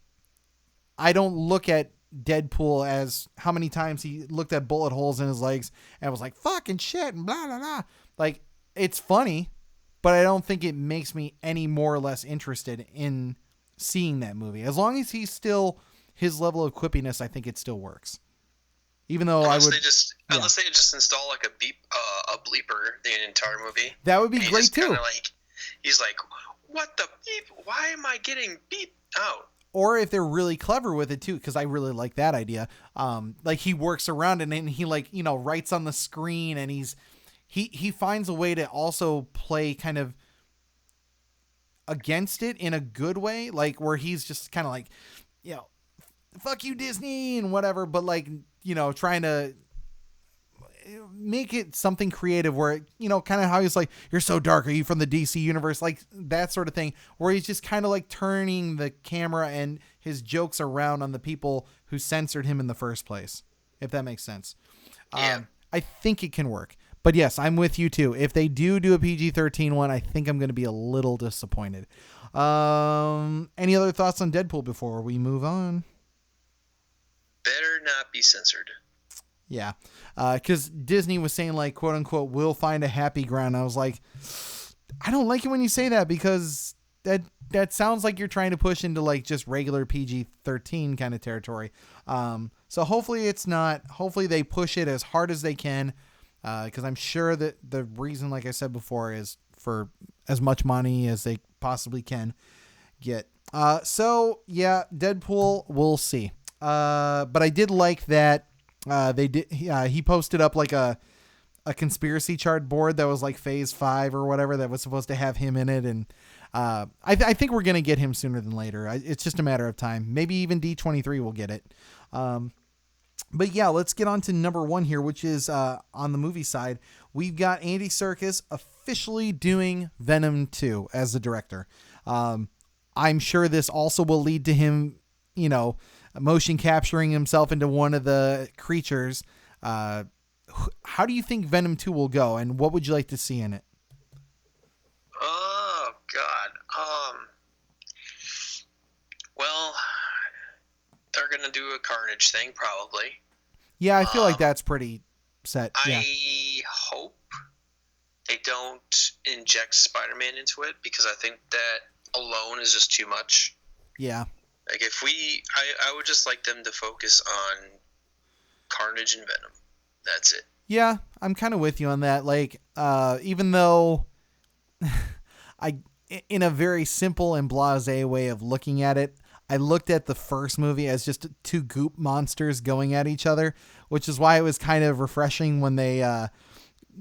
I don't look at Deadpool as how many times he looked at bullet holes in his legs and was like, fucking shit, and blah, blah, blah. Like, it's funny, but I don't think it makes me any more or less interested in seeing that movie. As long as he's still his level of quippiness, I think it still works. Even though unless they just install like a bleeper the entire movie. That would be great too. He's like, what the beep? Why am I getting beeped out? Or if they're really clever with it too, because I really like that idea. Like, he works around and then he writes on the screen, and he finds a way to also play kind of against it in a good way, like where he's just kind of like, fuck you, Disney, and whatever, but like, trying to make it something creative where, kind of how he's like, you're so dark, are you from the DC universe? Like that sort of thing, where he's just kind of like turning the camera and his jokes around on the people who censored him in the first place, if that makes sense. Yeah. I think it can work. But yes, I'm with you too. If they do a PG-13 one, I think I'm going to be a little disappointed. Any other thoughts on Deadpool before we move on? Better not be censored. Yeah. Because Disney was saying, like, quote unquote, we'll find a happy ground. I was like, I don't like it when you say that, because that sounds like you're trying to push into like just regular PG-13 kind of territory. So hopefully it's not. Hopefully they push it as hard as they can. Because I'm sure that the reason, like I said before, is for as much money as they possibly can get. So yeah, Deadpool, we'll see. But I did like that he posted up like a conspiracy chart board that was like phase 5 or whatever that was supposed to have him in it. And I think we're going to get him sooner than later. It's just a matter of time. Maybe even D23 will get it. But yeah, let's get on to number 1 here, which is on the movie side. We've got Andy Serkis officially doing Venom 2 as the director. I'm sure this also will lead to him, motion capturing himself into one of the creatures. How do you think Venom 2 will go, and what would you like to see in it? gonna do a Carnage thing, probably. Yeah, I feel like that's pretty set. Yeah. I hope they don't inject Spider-Man into it, because I think that alone is just too much. Yeah. Like, if I would just like them to focus on Carnage and Venom. That's it. Yeah, I'm kind of with you on that. Like, even though in a very simple and blasé way of looking at it, I looked at the first movie as just two goop monsters going at each other, which is why it was kind of refreshing when they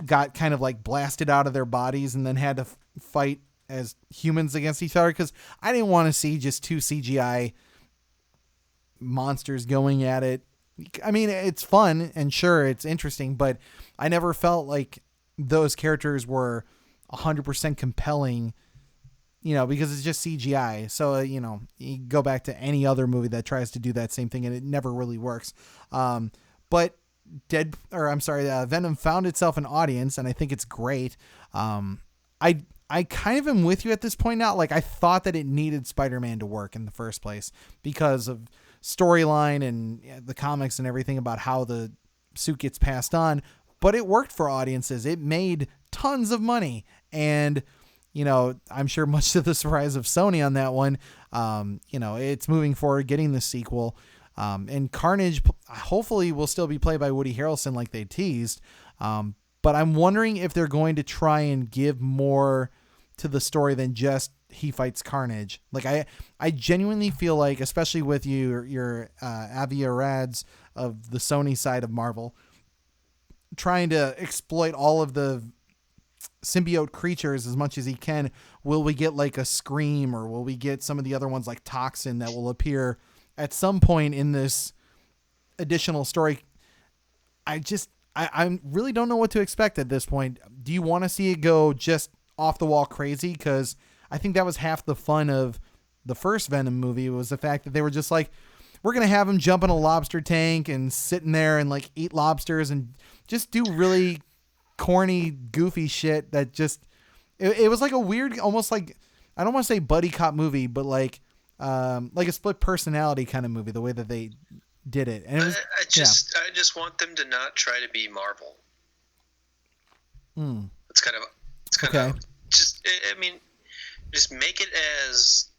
got kind of like blasted out of their bodies and then had to fight as humans against each other, because I didn't want to see just two CGI monsters going at it. I mean, it's fun and sure, it's interesting, but I never felt like those characters were 100% compelling, because it's just CGI. So, you go back to any other movie that tries to do that same thing and it never really works. But Venom found itself an audience, and I think it's great. I kind of am with you at this point now. Like, I thought that it needed Spider-Man to work in the first place because of storyline and the comics and everything about how the suit gets passed on, but it worked for audiences. It made tons of money, and I'm sure much to the surprise of Sony on that one, it's moving forward, getting the sequel, and Carnage hopefully will still be played by Woody Harrelson like they teased, but I'm wondering if they're going to try and give more to the story than just he fights Carnage. Like, I genuinely feel like, especially with your Avi Arads of the Sony side of Marvel, trying to exploit all of the symbiote creatures as much as he can, will we get like a Scream, or will we get some of the other ones like Toxin that will appear at some point in this additional story? I really don't know what to expect at this point. Do you want to see it go just off the wall crazy? Because I think that was half the fun of the first Venom movie, was the fact that they were just like, we're going to have him jump in a lobster tank and sit in there and like eat lobsters and just do really corny, goofy shit that just, it was like a weird, almost like, I don't want to say buddy cop movie, but like a split personality kind of movie, the way that they did it. And it was, I just want them to not try to be Marvel. It's kind of just, I mean, just make it as,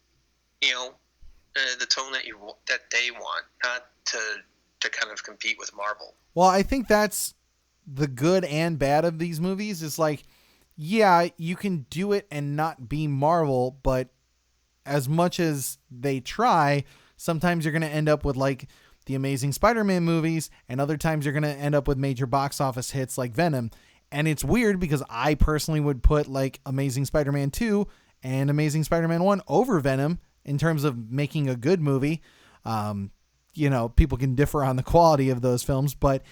the tone that they want, not to kind of compete with Marvel. Well, I think that's the good and bad of these movies, is like, yeah, you can do it and not be Marvel, but as much as they try, sometimes you're going to end up with like the Amazing Spider-Man movies, and other times you're going to end up with major box office hits like Venom. And it's weird because I personally would put like Amazing Spider-Man 2 and Amazing Spider-Man 1 over Venom in terms of making a good movie. People can differ on the quality of those films, but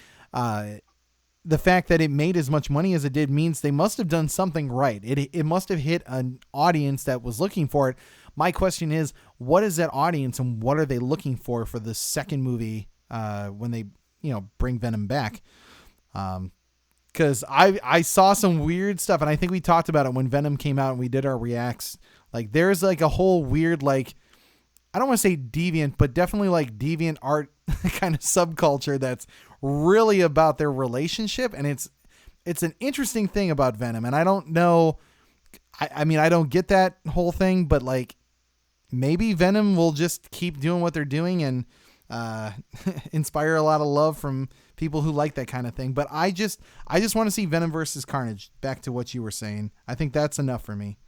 the fact that it made as much money as it did means they must have done something right. It must have hit an audience that was looking for it. My question is, what is that audience, and what are they looking for the second movie when they bring Venom back? Because I saw some weird stuff, and I think we talked about it when Venom came out and we did our reacts. Like, there's like a whole weird, like, I don't want to say deviant, but definitely like deviant art kind of subculture that's really about their relationship. And it's an interesting thing about Venom. And I don't know, I mean, I don't get that whole thing, but like, maybe Venom will just keep doing what they're doing and inspire a lot of love from people who like that kind of thing. But I just want to see Venom versus Carnage. Back to what you were saying. I think that's enough for me.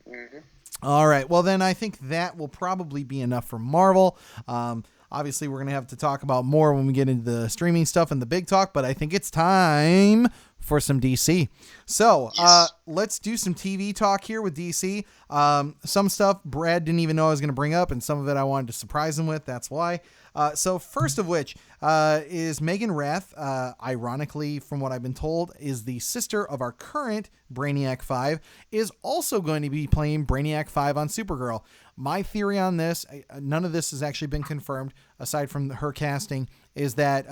Mm-hmm. All right. Well, then I think that will probably be enough for Marvel. Obviously, we're going to have to talk about more when we get into the streaming stuff and the big talk, but I think it's time for some DC. So let's do some TV talk here with DC. Some stuff Brad didn't even know I was going to bring up, and some of it I wanted to surprise him with. That's why. So first of which is Megan Rath, ironically, from what I've been told, is the sister of our current Brainiac 5, is also going to be playing Brainiac 5 on Supergirl. My theory on this, none of this has actually been confirmed, aside from her casting, is that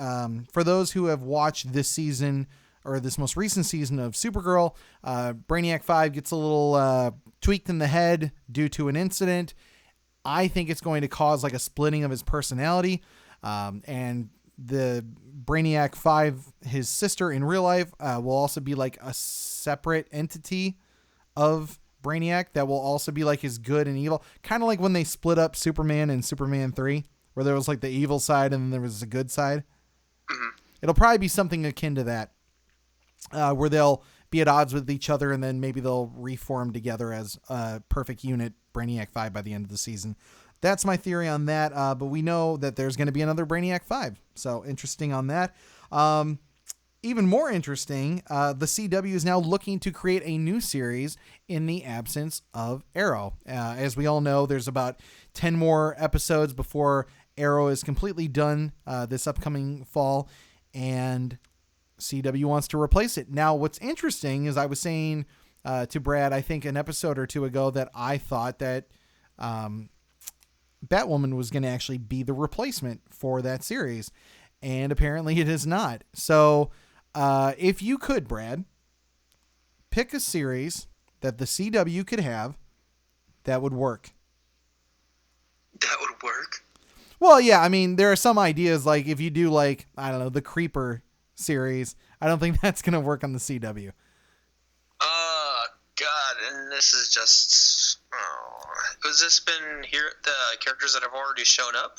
for those who have watched this season, or this most recent season of Supergirl, Brainiac 5 gets a little tweaked in the head due to an incident. I think it's going to cause like a splitting of his personality. And the Brainiac 5, his sister in real life, will also be like a separate entity of Brainiac that will also be like his good and evil. Kind of like when they split up Superman and Superman 3, where there was like the evil side and then there was a good side. Mm-hmm. It'll probably be something akin to that, where they'll be at odds with each other and then maybe they'll reform together as a perfect unit, Brainiac 5, by the end of the season. That's my theory on that. But we know that there's going to be another Brainiac 5. So interesting on that. Even more interesting, the CW is now looking to create a new series in the absence of Arrow. As we all know, there's about 10 more episodes before Arrow is completely done this upcoming fall, and CW wants to replace it. Now, what's interesting is I was saying to Brad, I think an episode or two ago, that I thought that Batwoman was going to actually be the replacement for that series, and apparently it is not. So if you could, Brad, pick a series that the CW could have that would work. That would work? Well, yeah, I mean, there are some ideas, like if you do, like, I don't know, the Creeper series, I don't think that's going to work on the CW. God, and this is just... has this been here, the characters that have already shown up?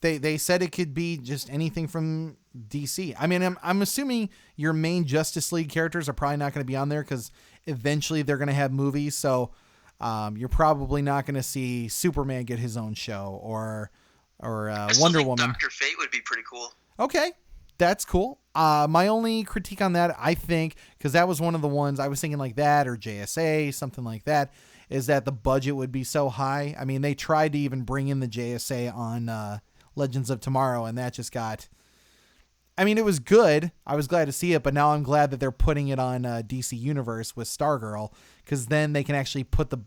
They said it could be just anything from DC. I mean, I'm assuming your main Justice League characters are probably not going to be on there because eventually they're going to have movies. So you're probably not going to see Superman get his own show or Wonder Woman. Dr. Fate would be pretty cool. Okay, that's cool. My only critique on that, I think, because that was one of the ones I was thinking, like that or JSA, something like that, is that the budget would be so high. I mean, they tried to even bring in the JSA on Legends of Tomorrow, and that just got... I mean, it was good. I was glad to see it, but now I'm glad that they're putting it on DC Universe with Stargirl, because then they can actually put the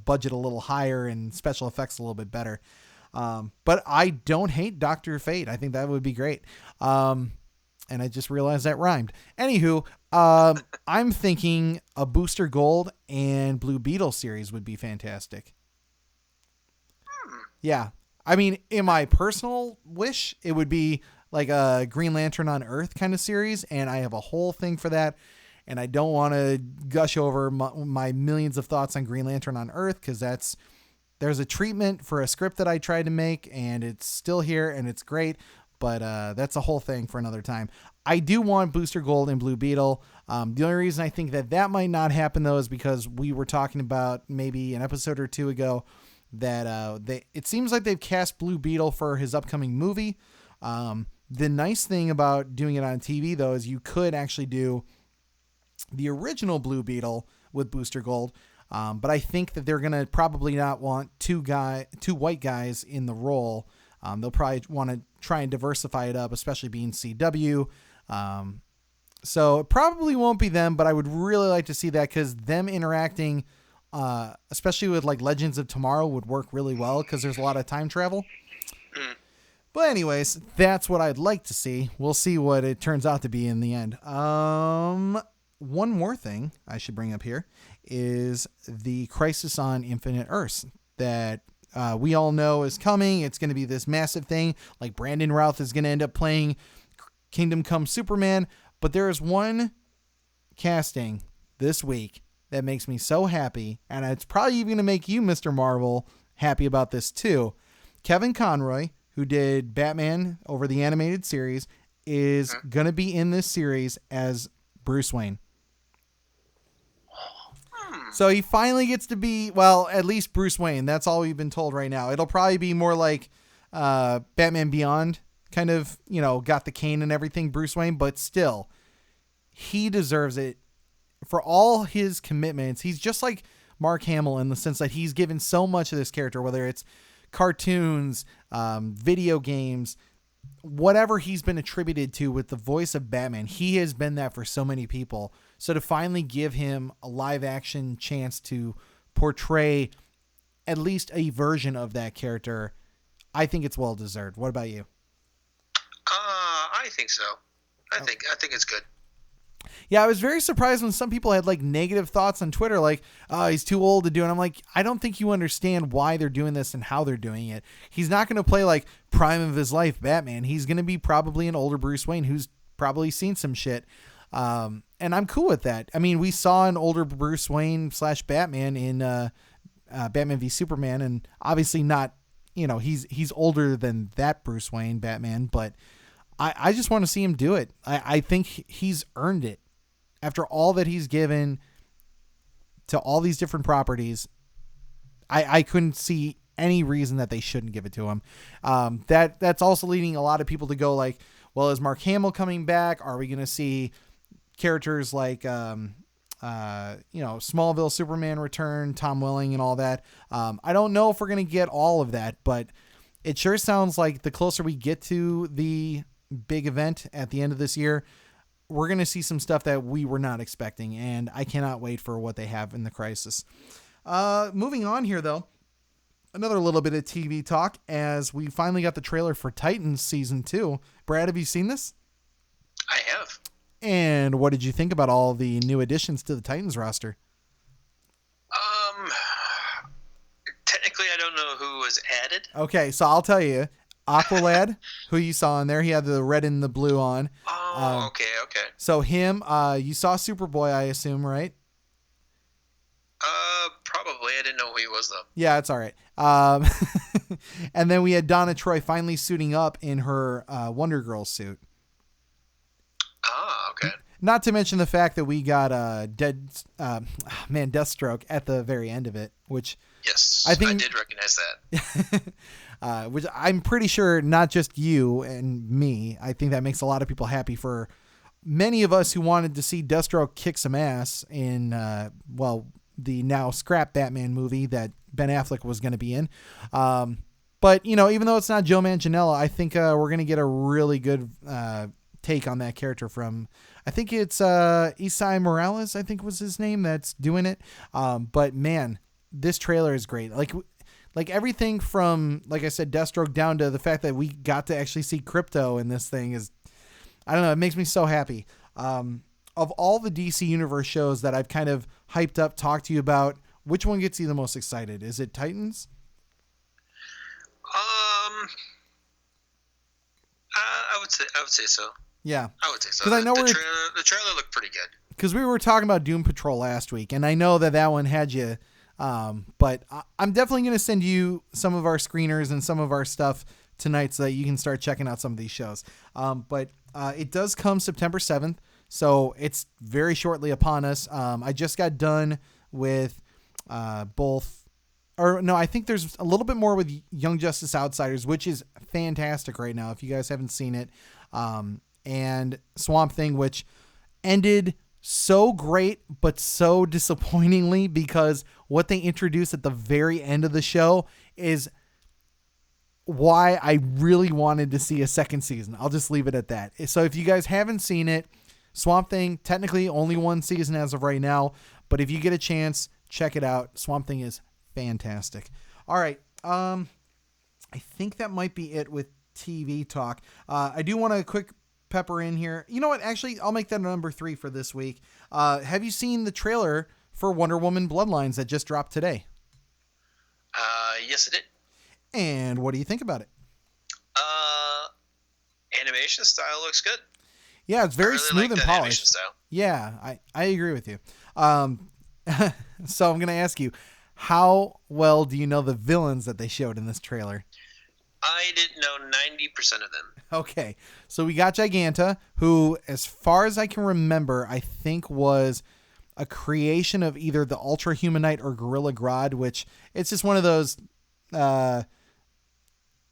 budget a little higher and special effects a little bit better. But I don't hate Dr. Fate. I think that would be great. And I just realized that rhymed. Anywho, I'm thinking a Booster Gold and Blue Beetle series would be fantastic. Yeah. I mean, in my personal wish, it would be like a Green Lantern on Earth kind of series, and I have a whole thing for that. And I don't want to gush over my millions of thoughts on Green Lantern on Earth, because there's a treatment for a script that I tried to make, and it's still here, and it's great. But that's a whole thing for another time. I do want Booster Gold and Blue Beetle. The only reason I think that might not happen, though, is because we were talking about maybe an episode or two ago that it seems like they've cast Blue Beetle for his upcoming movie. The nice thing about doing it on TV, though, is you could actually do the original Blue Beetle with Booster Gold. But I think that they're going to probably not want two white guys in the role. They'll probably want to try and diversify it up, especially being CW. So it probably won't be them, but I would really like to see that, because them interacting, especially with like Legends of Tomorrow, would work really well, because there's a lot of time travel. But anyways, that's what I'd like to see. We'll see what it turns out to be in the end. One more thing I should bring up here is the Crisis on Infinite Earths that we all know is coming. It's going to be this massive thing. Like Brandon Routh is going to end up playing Kingdom Come Superman. But there is one casting this week that makes me so happy. And it's probably even going to make you, Mr. Marvel, happy about this too. Kevin Conroy, who did Batman over the animated series, is going to be in this series as Bruce Wayne. So he finally gets to be, well, at least Bruce Wayne. That's all we've been told right now. It'll probably be more like Batman Beyond, kind of, got the cane and everything, Bruce Wayne, but still, he deserves it for all his commitments. He's just like Mark Hamill in the sense that he's given so much of this character, whether it's cartoons, video games, whatever he's been attributed to with the voice of Batman. He has been that for so many people. So to finally give him a live action chance to portray at least a version of that character, I think it's well deserved. What about you? I think so. I think it's good. Yeah, I was very surprised when some people had like negative thoughts on Twitter, like, oh, he's too old to do it. I'm like, I don't think you understand why they're doing this and how they're doing it. He's not going to play like prime of his life Batman. He's going to be probably an older Bruce Wayne who's probably seen some shit. And I'm cool with that. I mean, we saw an older Bruce Wayne / Batman in Batman v Superman, and obviously not, he's older than that Bruce Wayne Batman, but I just want to see him do it. I think he's earned it. After all that he's given to all these different properties, I couldn't see any reason that they shouldn't give it to him. That's also leading a lot of people to go like, well, is Mark Hamill coming back? Are we going to see characters like, Smallville Superman return, Tom Welling and all that? I don't know if we're going to get all of that, but it sure sounds like the closer we get to the big event at the end of this year, we're going to see some stuff that we were not expecting, and I cannot wait for what they have in the Crisis. Moving on here, though, another little bit of TV talk as we finally got the trailer for Titans Season 2. Brad, have you seen this? I have. And what did you think about all the new additions to the Titans roster? Technically, I don't know who was added. Okay, so I'll tell you. Aqualad, who you saw in there, he had the red and the blue on. Oh, okay. So him, you saw Superboy, I assume, right? Probably. I didn't know who he was, though. Yeah, it's all right. And then we had Donna Troy finally suiting up in her Wonder Girl suit. Ah, okay. Not to mention the fact that we got Deathstroke at the very end of it, which yes, I think I did recognize that. Which I'm pretty sure not just you and me. I think that makes a lot of people happy for many of us who wanted to see Deathstroke kick some ass in, the now scrap Batman movie that Ben Affleck was going to be in. But, even though it's not Joe Manganiello, I think we're going to get a really good take on that character from, I think it's Isai Morales, I think was his name, that's doing it. But, man, this trailer is great. Like everything from, like I said, Deathstroke down to the fact that we got to actually see Crypto in this thing is, I don't know, it makes me so happy. Of all the DC Universe shows that I've kind of hyped up, talked to you about, which one gets you the most excited? Is it Titans? I would say so. Yeah. I would say so. Because I know the trailer looked pretty good. Because we were talking about Doom Patrol last week, and I know that one had you. But I'm definitely going to send you some of our screeners and some of our stuff tonight so that you can start checking out some of these shows. But it does come September 7th, so it's very shortly upon us. I just got done with I think there's a little bit more with Young Justice Outsiders, which is fantastic right now if you guys haven't seen it. And Swamp Thing, which ended so great, but so disappointingly, because what they introduced at the very end of the show is why I really wanted to see a second season. I'll just leave it at that. So if you guys haven't seen it, Swamp Thing, technically only one season as of right now, but if you get a chance, check it out. Swamp Thing is fantastic. All right. I think that might be it with TV talk. I do want to quick pepper in here. You know what? Actually, I'll make that number 3 for this week. Have you seen the trailer for Wonder Woman Bloodlines that just dropped today? Yes, it did. And what do you think about it? Animation style looks good. Yeah, it's very really smooth and polished. Style. Yeah, I agree with you. So I'm going to ask you, how well do you know the villains that they showed in this trailer? I didn't know 90% of them. Okay, so we got Giganta, who, as far as I can remember, I think was a creation of either the Ultra Humanite or Gorilla Grodd, which it's just one of those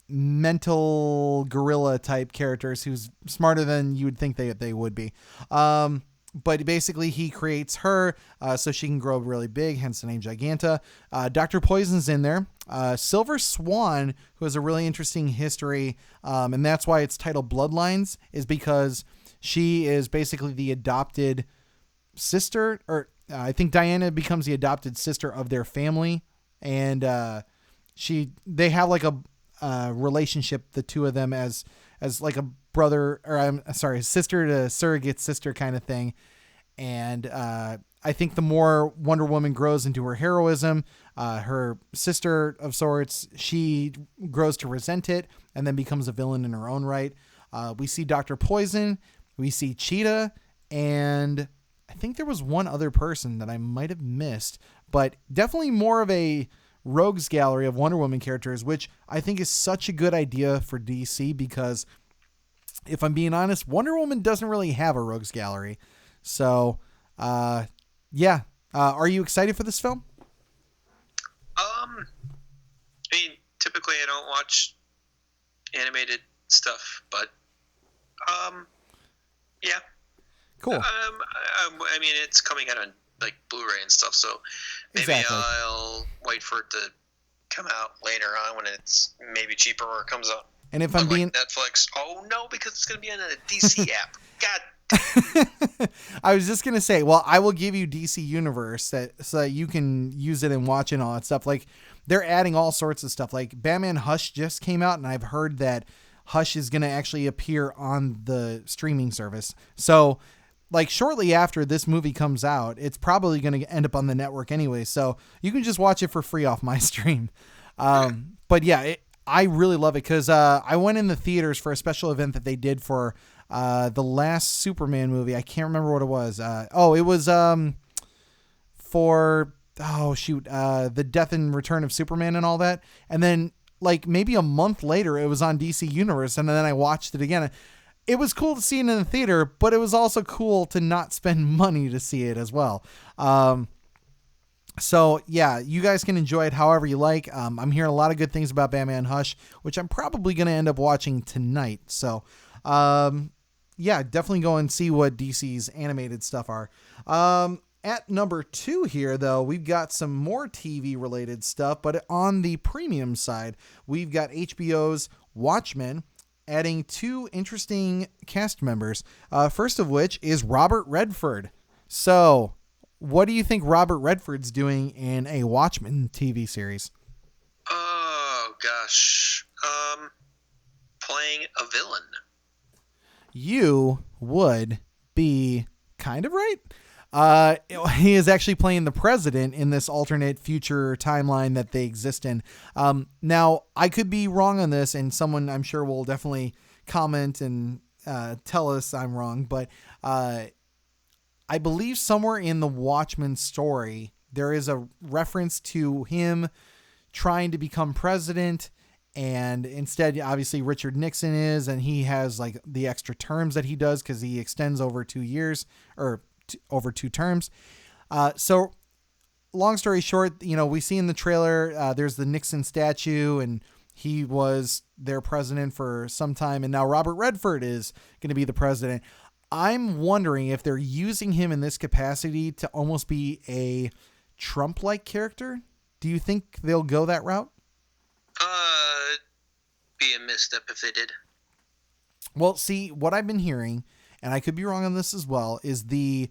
mental gorilla type characters who's smarter than you would think they would be. But basically he creates her so she can grow really big, hence the name Giganta. Dr. Poison's in there. Silver Swan, who has a really interesting history, and that's why it's titled Bloodlines, is because she is basically the adopted sister, or I think Diana becomes the adopted sister of their family, and they have like a relationship, the two of them, as like a brother, or I'm sorry, sister to surrogate sister kind of thing. And I think the more Wonder Woman grows into her heroism, her sister of sorts, she grows to resent it and then becomes a villain in her own right. We see Dr. Poison, we see Cheetah, and I think there was one other person that I might have missed, but definitely more of a rogues gallery of Wonder Woman characters, which I think is such a good idea for DC because if I'm being honest, Wonder Woman doesn't really have a rogues gallery. So, yeah. Are you excited for this film? I mean, typically I don't watch animated stuff, but, yeah. Cool. I mean, it's coming out on like Blu-ray and stuff, so maybe Exactly. I'll wait for it to come out later on when it's maybe cheaper or it comes out. And if I'm Unlike being Netflix, oh no, because it's going to be on a DC app. God. I was just gonna say, well, I will give you DC Universe so that you can use it and watch it and all that stuff. Like they're adding all sorts of stuff. Like Batman Hush just came out, and I've heard that Hush is gonna actually appear on the streaming service. So, like shortly after this movie comes out, it's probably gonna end up on the network anyway. So you can just watch it for free off my stream. But yeah, I really love it because I went in the theaters for a special event that they did for the last Superman movie. I can't remember what it was. It was for the Death and Return of Superman and all that. And then like maybe a month later, it was on DC Universe, and then I watched it again. It was cool to see it in the theater, but it was also cool to not spend money to see it as well. So yeah, you guys can enjoy it however you like. I'm hearing a lot of good things about Batman Hush, which I'm probably going to end up watching tonight. So, yeah, definitely go and see what DC's animated stuff are. At number 2 here, though, we've got some more TV related stuff, but on the premium side, we've got HBO's Watchmen adding 2 interesting cast members. First of which is Robert Redford. So, what do you think Robert Redford's doing in a Watchmen TV series? Oh gosh, playing a villain. You would be kind of right. He is actually playing the president in this alternate future timeline that they exist in. Now, I could be wrong on this, and someone I'm sure will definitely comment and tell us I'm wrong, but I believe somewhere in the Watchmen story, there is a reference to him trying to become president, and instead, obviously, Richard Nixon is, and he has like the extra terms that he does because he extends over 2 years or over 2 terms. So long story short, we see in the trailer, there's the Nixon statue, and he was their president for some time. And now Robert Redford is going to be the president. I'm wondering if they're using him in this capacity to almost be a Trump-like character. Do you think they'll go that route? Be a misstep if they did. Well, see, what I've been hearing, and I could be wrong on this as well, is the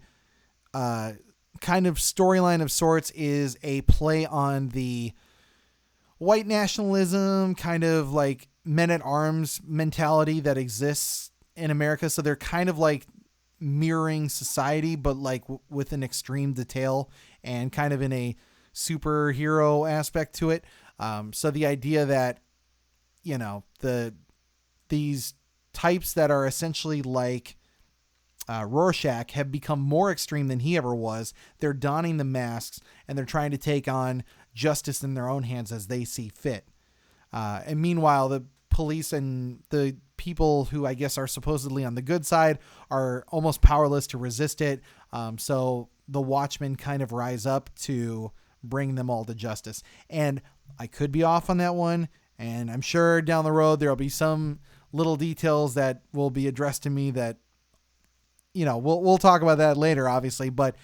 kind of storyline of sorts is a play on the white nationalism, kind of like men-at-arms mentality that exists in America. So they're kind of like mirroring society, but like with an extreme detail and kind of in a superhero aspect to it. So the idea that, these types that are essentially like Rorschach have become more extreme than he ever was. They're donning the masks and they're trying to take on justice in their own hands as they see fit. And meanwhile, the police and the people who I guess are supposedly on the good side are almost powerless to resist it. So the Watchmen kind of rise up to bring them all to justice. And I could be off on that one. And I'm sure down the road, there'll be some little details that will be addressed to me that, we'll talk about that later, obviously, but,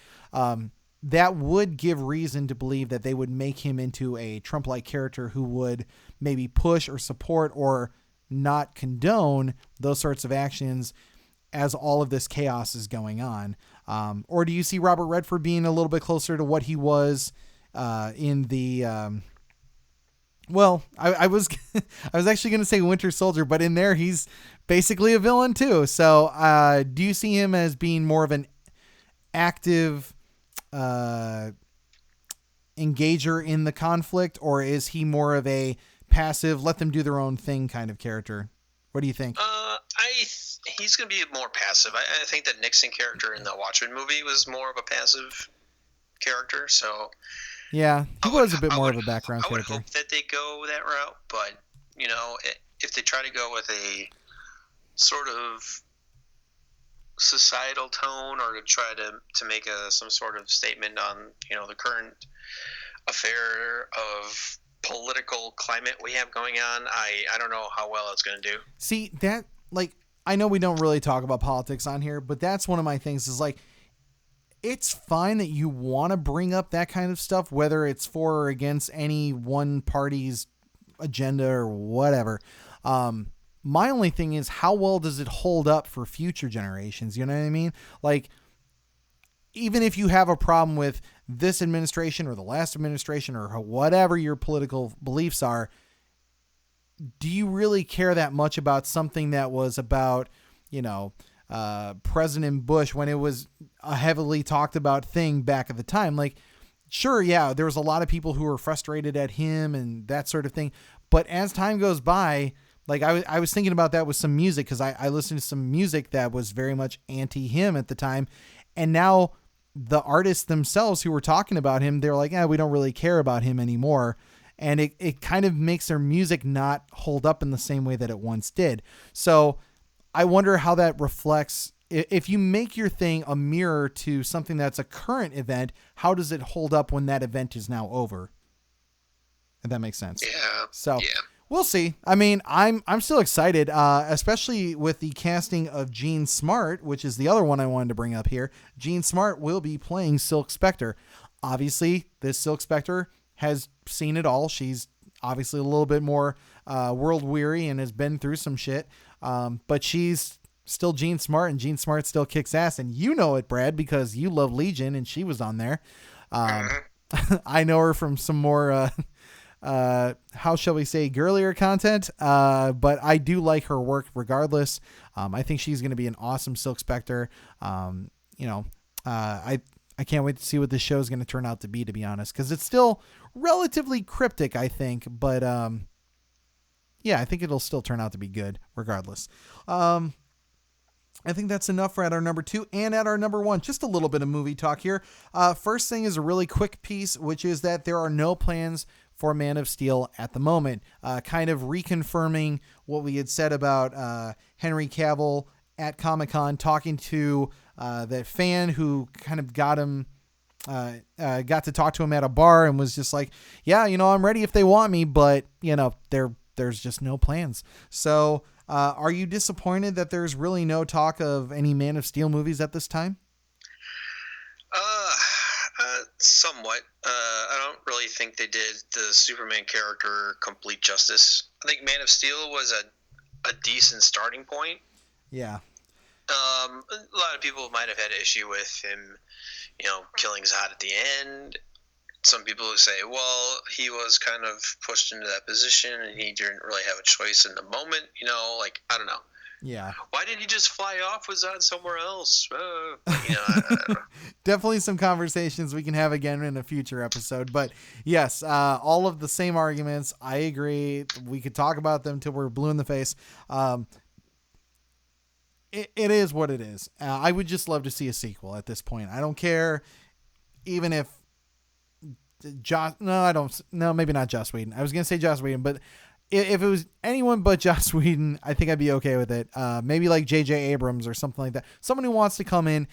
that would give reason to believe that they would make him into a Trump-like character who would maybe push or support or not condone those sorts of actions as all of this chaos is going on. Or do you see Robert Redford being a little bit closer to what he was in the... I was actually going to say Winter Soldier, but in there he's basically a villain too. So do you see him as being more of an active engager in the conflict, or is he more of a passive, let them do their own thing kind of character? What do you think? He's going to be more passive. I think that Nixon character in the Watchmen movie was more of a passive character. So yeah, he was a bit more of a background character. I would hope that they go that route, but if they try to go with a sort of societal tone, or to try to make some sort of statement on the current affair of political climate we have going on, I don't know how well it's going to do. See, that, like, I know we don't really talk about politics on here, but that's one of my things is, like, it's fine that you want to bring up that kind of stuff, whether it's for or against any one party's agenda or whatever. My only thing is, how well does it hold up for future generations? You know what I mean? Like, even if you have a problem with this administration or the last administration or whatever your political beliefs are, do you really care that much about something that was about, President Bush, when it was a heavily talked about thing back at the time? Like, sure, yeah, there was a lot of people who were frustrated at him and that sort of thing. But as time goes by, like, I was thinking about that with some music, because I listened to some music that was very much anti him at the time. And now the artists themselves who were talking about him, they're like, we don't really care about him anymore. And it kind of makes their music not hold up in the same way that it once did. So I wonder how that reflects. If you make your thing a mirror to something that's a current event, how does it hold up when that event is now over? If that makes sense. Yeah. So yeah. We'll see. I mean, I'm still excited, especially with the casting of Jean Smart, which is the other one I wanted to bring up here. Jean Smart will be playing Silk Spectre. Obviously, this Silk Spectre has seen it all. She's obviously a little bit more world weary and has been through some shit. But she's still Jean Smart, and Jean Smart still kicks ass. And you know it, Brad, because you love Legion, and she was on there. I know her from some more... how shall we say, girlier content, but I do like her work regardless. I think she's going to be an awesome Silk Spectre. I can't wait to see what this show is going to turn out to be honest, because it's still relatively cryptic, I think, but yeah, I think it'll still turn out to be good regardless. I think that's enough for at our number 2 and at our number 1. Just a little bit of movie talk here. First thing is a really quick piece, which is that there are no plans for Man of Steel at the moment. Kind of reconfirming what we had said about Henry Cavill at Comic-Con, talking to that fan who kind of got to talk to him at a bar and was just like, yeah, I'm ready if they want me, but there's just no plans. So are you disappointed that there's really no talk of any Man of Steel movies at this time? Somewhat. I don't really think they did the Superman character complete justice. I think Man of Steel was a decent starting point. Yeah. A lot of people might have had an issue with him, killing Zod at the end. Some people who say, well, he was kind of pushed into that position and he didn't really have a choice in the moment. I don't know. Yeah. Why didn't he just fly off with Zod somewhere else? I don't know. Definitely some conversations we can have again in a future episode. But yes, all of the same arguments. I agree. We could talk about them till we're blue in the face. It is what it is. I would just love to see a sequel at this point. I don't care, even if maybe not Joss Whedon. I was going to say Joss Whedon, but if it was anyone but Joss Whedon, I think I'd be okay with it. Maybe like J.J. Abrams or something like that. Someone who wants to come in,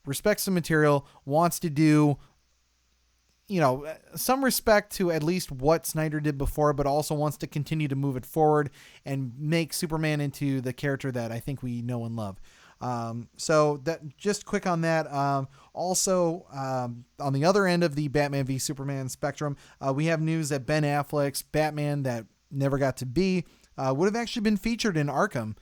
respects the material, wants to do, some respect to at least what Snyder did before, but also wants to continue to move it forward and make Superman into the character that I think we know and love. So that, just quick on that. Also, on the other end of the Batman v Superman spectrum, we have news that Ben Affleck's Batman that never got to be, would have actually been featured in Arkham,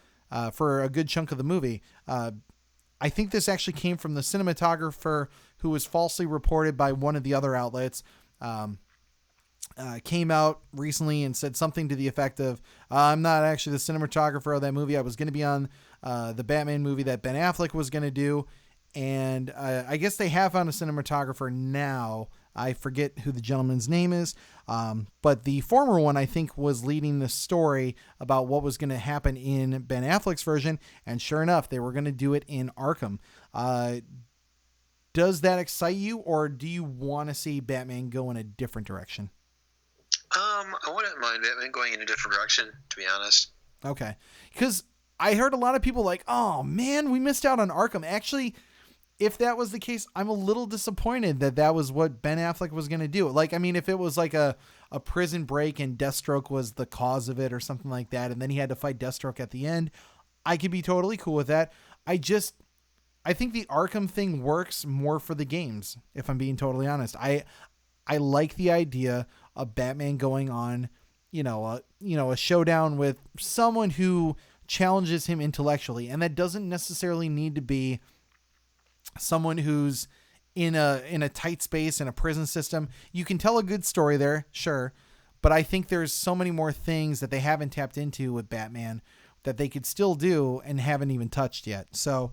for a good chunk of the movie. I think this actually came from the cinematographer who was falsely reported by one of the other outlets, came out recently and said something to the effect of, I'm not actually the cinematographer of that movie. I was going to be on, the Batman movie that Ben Affleck was going to do. And I guess they have found a cinematographer now. I forget who the gentleman's name is. But the former one, I think, was leading the story about what was going to happen in Ben Affleck's version. And sure enough, they were going to do it in Arkham. Does that excite you, or do you want to see Batman go in a different direction? I wouldn't mind Batman going in a different direction, to be honest. Okay. Because I heard a lot of people like, oh man, we missed out on Arkham. Actually, if that was the case, I'm a little disappointed that that was what Ben Affleck was going to do. Like, I mean, if it was like a prison break and Deathstroke was the cause of it or something like that, and then he had to fight Deathstroke at the end, I could be totally cool with that. I think the Arkham thing works more for the games, if I'm being totally honest. I like the idea of Batman going on, a showdown with someone who challenges him intellectually, and that doesn't necessarily need to be someone who's in a tight space in a prison system. You can tell a good story there, sure, but I think there's so many more things that they haven't tapped into with Batman that they could still do and haven't even touched yet. So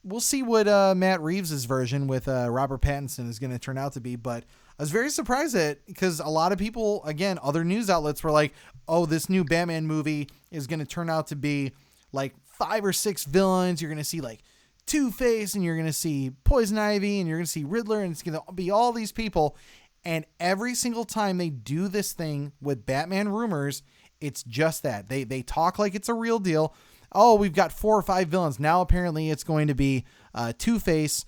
we'll see what Matt Reeves' version with Robert Pattinson is going to turn out to be. But I was very surprised because a lot of people, again, other news outlets were like, oh, this new Batman movie is going to turn out to be like 5 or 6 villains. You're going to see like Two-Face, and you're going to see Poison Ivy, and you're going to see Riddler, and it's going to be all these people. And every single time they do this thing with Batman rumors, it's just that. They talk like it's a real deal. Oh, we've got 4 or 5 villains. Now apparently it's going to be Two-Face,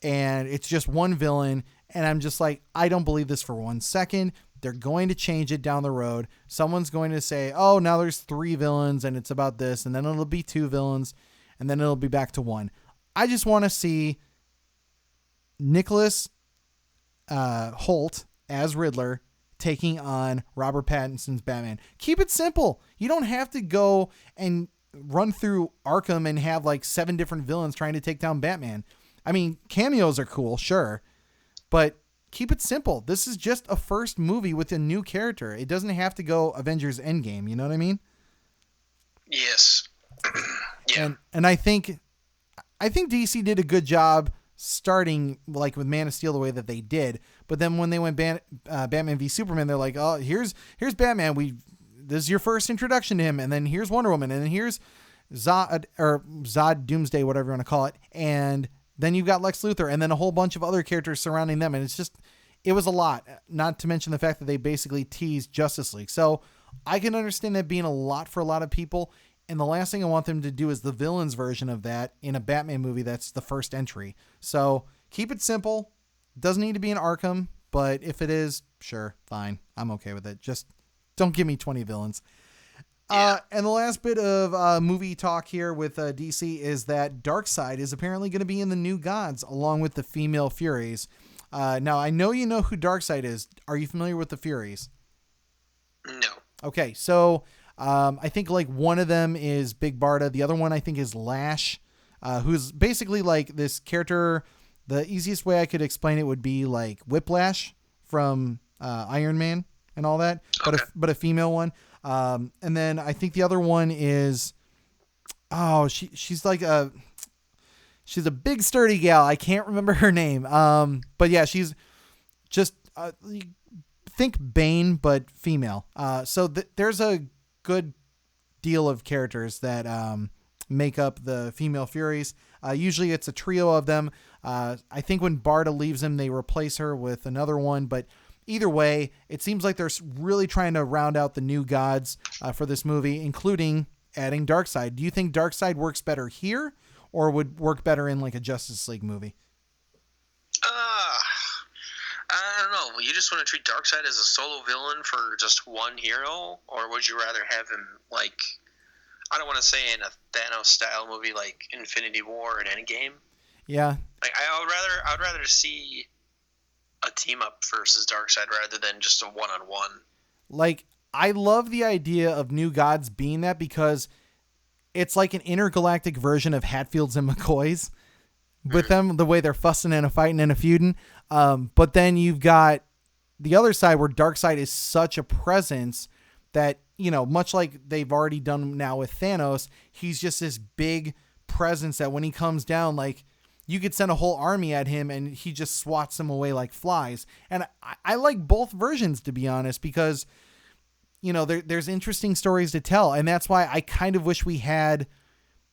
and it's just one villain. And I'm just like, I don't believe this for 1 second. They're going to change it down the road. Someone's going to say, oh, now there's 3 villains, and it's about this, and then it'll be 2 villains, and then it'll be back to 1. I just want to see Nicholas Hoult as Riddler taking on Robert Pattinson's Batman. Keep it simple. You don't have to go and run through Arkham and have like 7 different villains trying to take down Batman. I mean, cameos are cool, sure, but keep it simple. This is just a first movie with a new character. It doesn't have to go Avengers Endgame. You know what I mean? Yes. Yeah. And I think DC did a good job starting like with Man of Steel the way that they did, but then when they went Batman v Superman, they're like, oh, here's Batman. This is your first introduction to him, and then here's Wonder Woman, and then here's Zod Doomsday, whatever you want to call it, and then you've got Lex Luthor, and then a whole bunch of other characters surrounding them, and it was a lot. Not to mention the fact that they basically teased Justice League. So I can understand that being a lot for a lot of people. And the last thing I want them to do is the villains version of that in a Batman movie that's the first entry. So keep it simple. Doesn't need to be an Arkham, but if it is, sure, fine. I'm okay with it. Just don't give me 20 villains. Yeah. And the last bit of movie talk here with DC is that Darkseid is apparently going to be in the New Gods along with the female Furies. Now, I know you know who Darkseid is. Are you familiar with the Furies? No. Okay, so I think like one of them is Big Barda. The other one I think is Lash, who's basically like this character. The easiest way I could explain it would be like Whiplash from Iron Man and all that, Okay. but a female one. And then I think the other one is, she's a big sturdy gal. I can't remember her name. But yeah, she's just think Bane but female. So there's a good deal of characters that make up the female Furies. Usually it's a trio of them. I think when Barda leaves them, they replace her with another one. But either way, it seems like they're really trying to round out the New Gods for this movie, including adding Darkseid. Do you think Darkseid works better here or would work better in like a Justice League movie? I don't know. You just want to treat Darkseid as a solo villain for just one hero, or would you rather have him like, I don't want to say in a Thanos style movie like Infinity War and Endgame. Yeah. Like I'd rather see a team up versus Darkseid rather than just a one-on-one. Like, I love the idea of New Gods being that because it's like an intergalactic version of Hatfields and McCoys with them, the way they're fussing and fighting and feuding. But then you've got the other side where Darkseid is such a presence that, you know, much like they've already done now with Thanos, he's just this big presence that when he comes down, like you could send a whole army at him and he just swats them away like flies. And I like both versions, to be honest, because, you know, there's interesting stories to tell. And that's why I kind of wish we had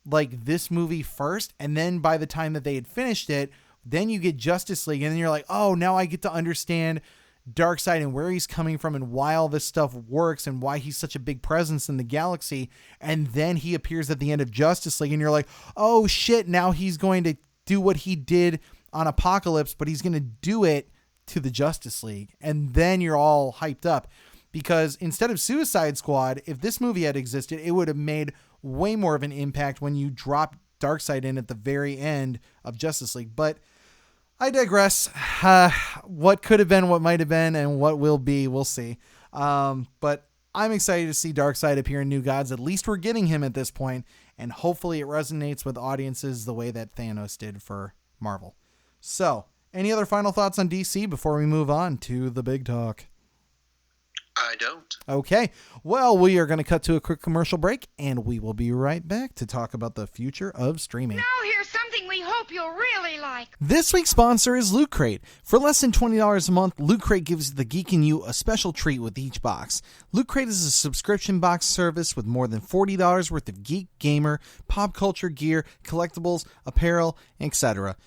like this movie first. And then by the time that they had finished it, then you get Justice League. And then you're like, oh, now I get to understand Darkseid and where he's coming from and why all this stuff works and why he's such a big presence in the galaxy. And then he appears at the end of Justice League and you're like, oh shit, now he's going to do what he did on Apocalypse, but he's going to do it to the Justice League. And then you're all hyped up, because instead of Suicide Squad, if this movie had existed, it would have made way more of an impact when you drop Darkseid in at the very end of Justice League. But I digress. What could have been, what might have been, and what will be, we'll see. But I'm excited to see Darkseid appear in New Gods. At least we're getting him at this point, and hopefully it resonates with audiences the way that Thanos did for Marvel. So, any other final thoughts on DC before we move on to the big talk? I don't. Okay. Well, we are going to cut to a quick commercial break, and we will be right back to talk about the future of streaming. Now here's something we hope you'll really like. This week's sponsor is Loot Crate. For less than $20 a month, Loot Crate gives the geek in you a special treat with each box. Loot Crate is a subscription box service with more than $40 worth of geek, gamer, pop culture gear, collectibles, apparel, etc.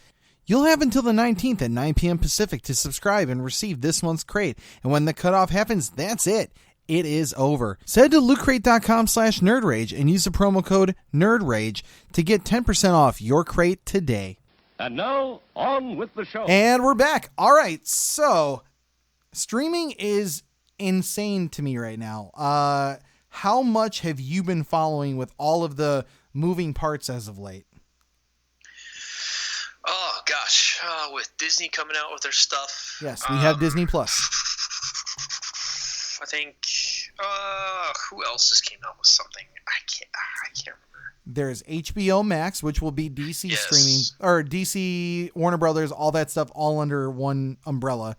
You'll have until the 19th at 9 p.m. Pacific to subscribe and receive this month's crate. And when the cutoff happens, that's it. It is over. So head to lootcrate.com/nerdrage and use the promo code NERDRAGE to get 10% off your crate today. And now, on with the show. And we're back. All right, so streaming is insane to me right now. How much have you been following with all of the moving parts as of late? Oh, gosh. With Disney coming out with their stuff. Yes, we have Disney Plus. I think, who else just came out with something? I can't remember. There's HBO Max, which will be DC Yes. streaming, or DC, Warner Brothers, all that stuff, all under one umbrella.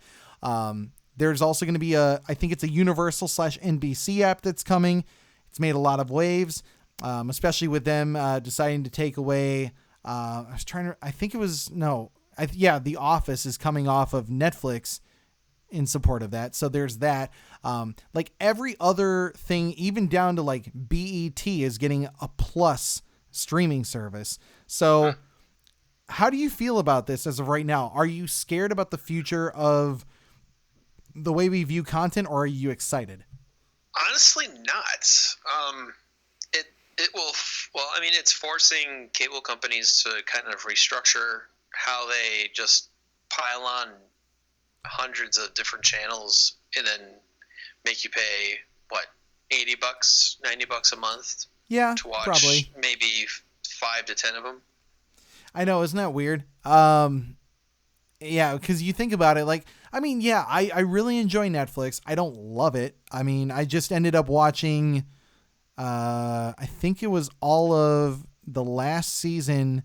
There's also going to be I think it's a Universal/NBC app that's coming. It's made a lot of waves, especially with them deciding to take away. The Office is coming off of Netflix in support of that. So there's that. Like every other thing, even down to like BET is getting a plus streaming service. So how do you feel about this as of right now? Are you scared about the future of the way we view content, or are you excited? Honestly, not. It will. Well, I mean, it's forcing cable companies to kind of restructure how they just pile on hundreds of different channels and then make you pay what, $80, $90 a month? Yeah, to watch probably maybe 5 to 10 of them. I know, isn't that weird? Yeah, because you think about it, like, I mean, yeah, I really enjoy Netflix. I don't love it. I mean, I just ended up watching. I think it was all of the last season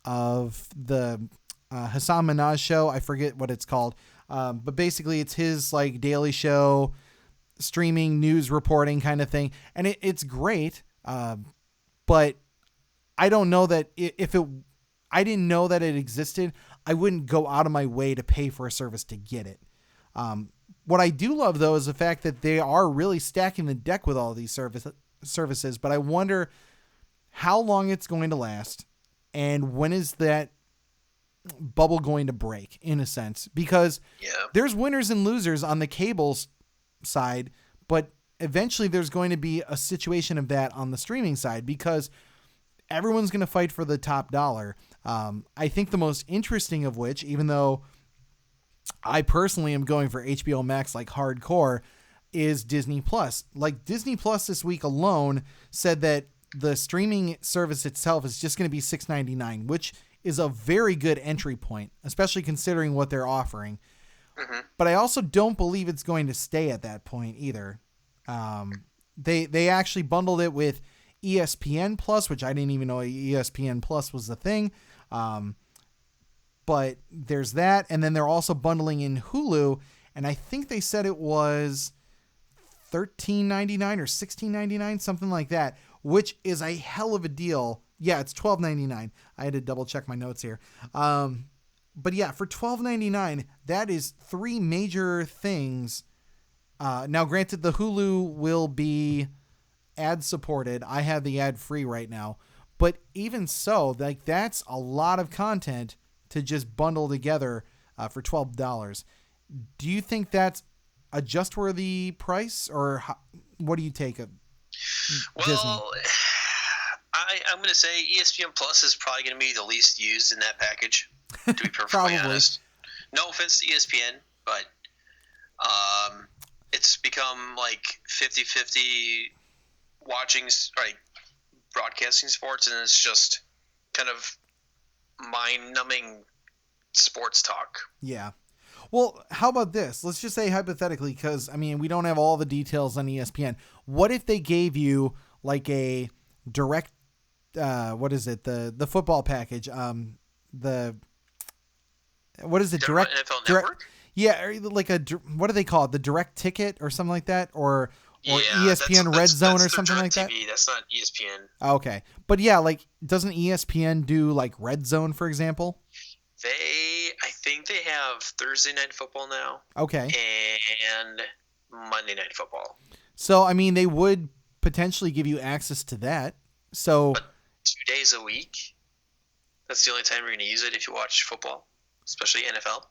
of the Hassan Minaj show. I forget what it's called. But basically it's his like daily show, streaming news reporting kind of thing. And it's great. But I don't know that I didn't know that it existed, I wouldn't go out of my way to pay for a service to get it. What I do love though is the fact that they are really stacking the deck with all these services, but I wonder how long it's going to last and when is that bubble going to break, in a sense, because there's winners and losers on the cables side, but eventually there's going to be a situation of that on the streaming side because everyone's going to fight for the top dollar. I think the most interesting of which, even though I personally am going for HBO Max like hardcore, is Disney Plus. Like Disney Plus this week alone said that the streaming service itself is just going to be $6.99, which is a very good entry point, especially considering what they're offering. Mm-hmm. But I also don't believe it's going to stay at that point either. They actually bundled it with ESPN Plus, which I didn't even know ESPN Plus was the thing. But there's that. And then they're also bundling in Hulu. And I think they said it was $13.99 or $16.99, something like that, which is a hell of a deal Yeah, it's $12.99. I had to double check my notes here. But yeah, for $12.99, that is 3 major things. Now, granted, the Hulu will be ad supported. I have the ad free right now. But even so, like, that's a lot of content to just bundle together for $12. Do you think that's a just worthy price, or what do you take of Disney? Well, I'm going to say ESPN Plus is probably going to be the least used in that package, to be perfectly honest. No offense to ESPN, but it's become like 50-50 watching, like, broadcasting sports, and it's just kind of mind-numbing sports talk. Yeah. Well, how about this? Let's just say hypothetically, because, I mean, we don't have all the details on ESPN. What if they gave you like a direct, what is it? The football package. What is it? Direct NFL Network? Yeah. Or like what do they call it? The direct ticket or something like that? Or ESPN Red Zone or something like that? That's not ESPN. Okay. But yeah, like, doesn't ESPN do like Red Zone, for example? I think they have Thursday Night Football now. Okay. And Monday Night Football. So, I mean, they would potentially give you access to that. So, but 2 days a week? That's the only time you're going to use it if you watch football, especially NFL.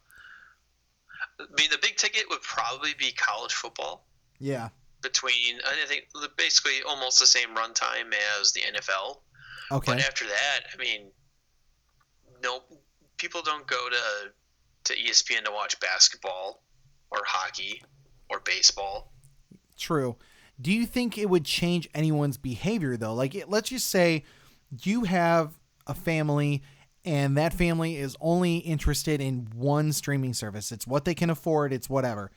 I mean, the big ticket would probably be college football. Yeah. I think, basically almost the same runtime as the NFL. Okay. But after that, I mean, no, people don't go to ESPN to watch basketball or hockey or baseball. True. Do you think it would change anyone's behavior, though? Like, let's just say you have a family and that family is only interested in one streaming service. It's what they can afford. It's whatever.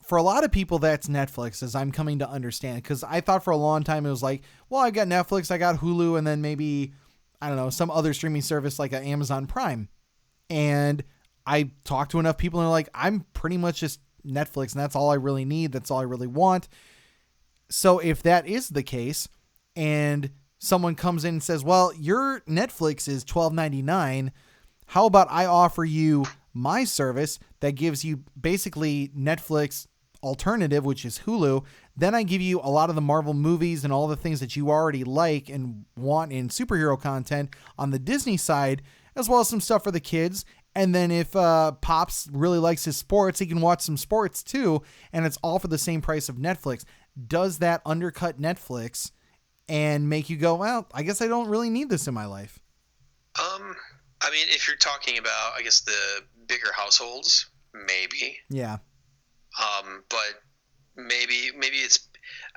For a lot of people, that's Netflix, as I'm coming to understand. Because I thought for a long time it was like, well, I got Netflix, I got Hulu, and then maybe, I don't know, some other streaming service like Amazon Prime. And I talked to enough people and they're like, I'm pretty much just Netflix, and that's all I really need. That's all I really want. So if that is the case, and someone comes in and says, well, your Netflix is $12.99, how about I offer you my service that gives you basically Netflix alternative, which is Hulu. Then I give you a lot of the Marvel movies and all the things that you already like and want in superhero content on the Disney side, as well as some stuff for the kids. And then if Pops really likes his sports, he can watch some sports too. And it's all for the same price of Netflix. Does that undercut Netflix and make you go, well, I guess I don't really need this in my life? I mean, if you're talking about, I guess, the bigger households, maybe. Yeah. But maybe it's,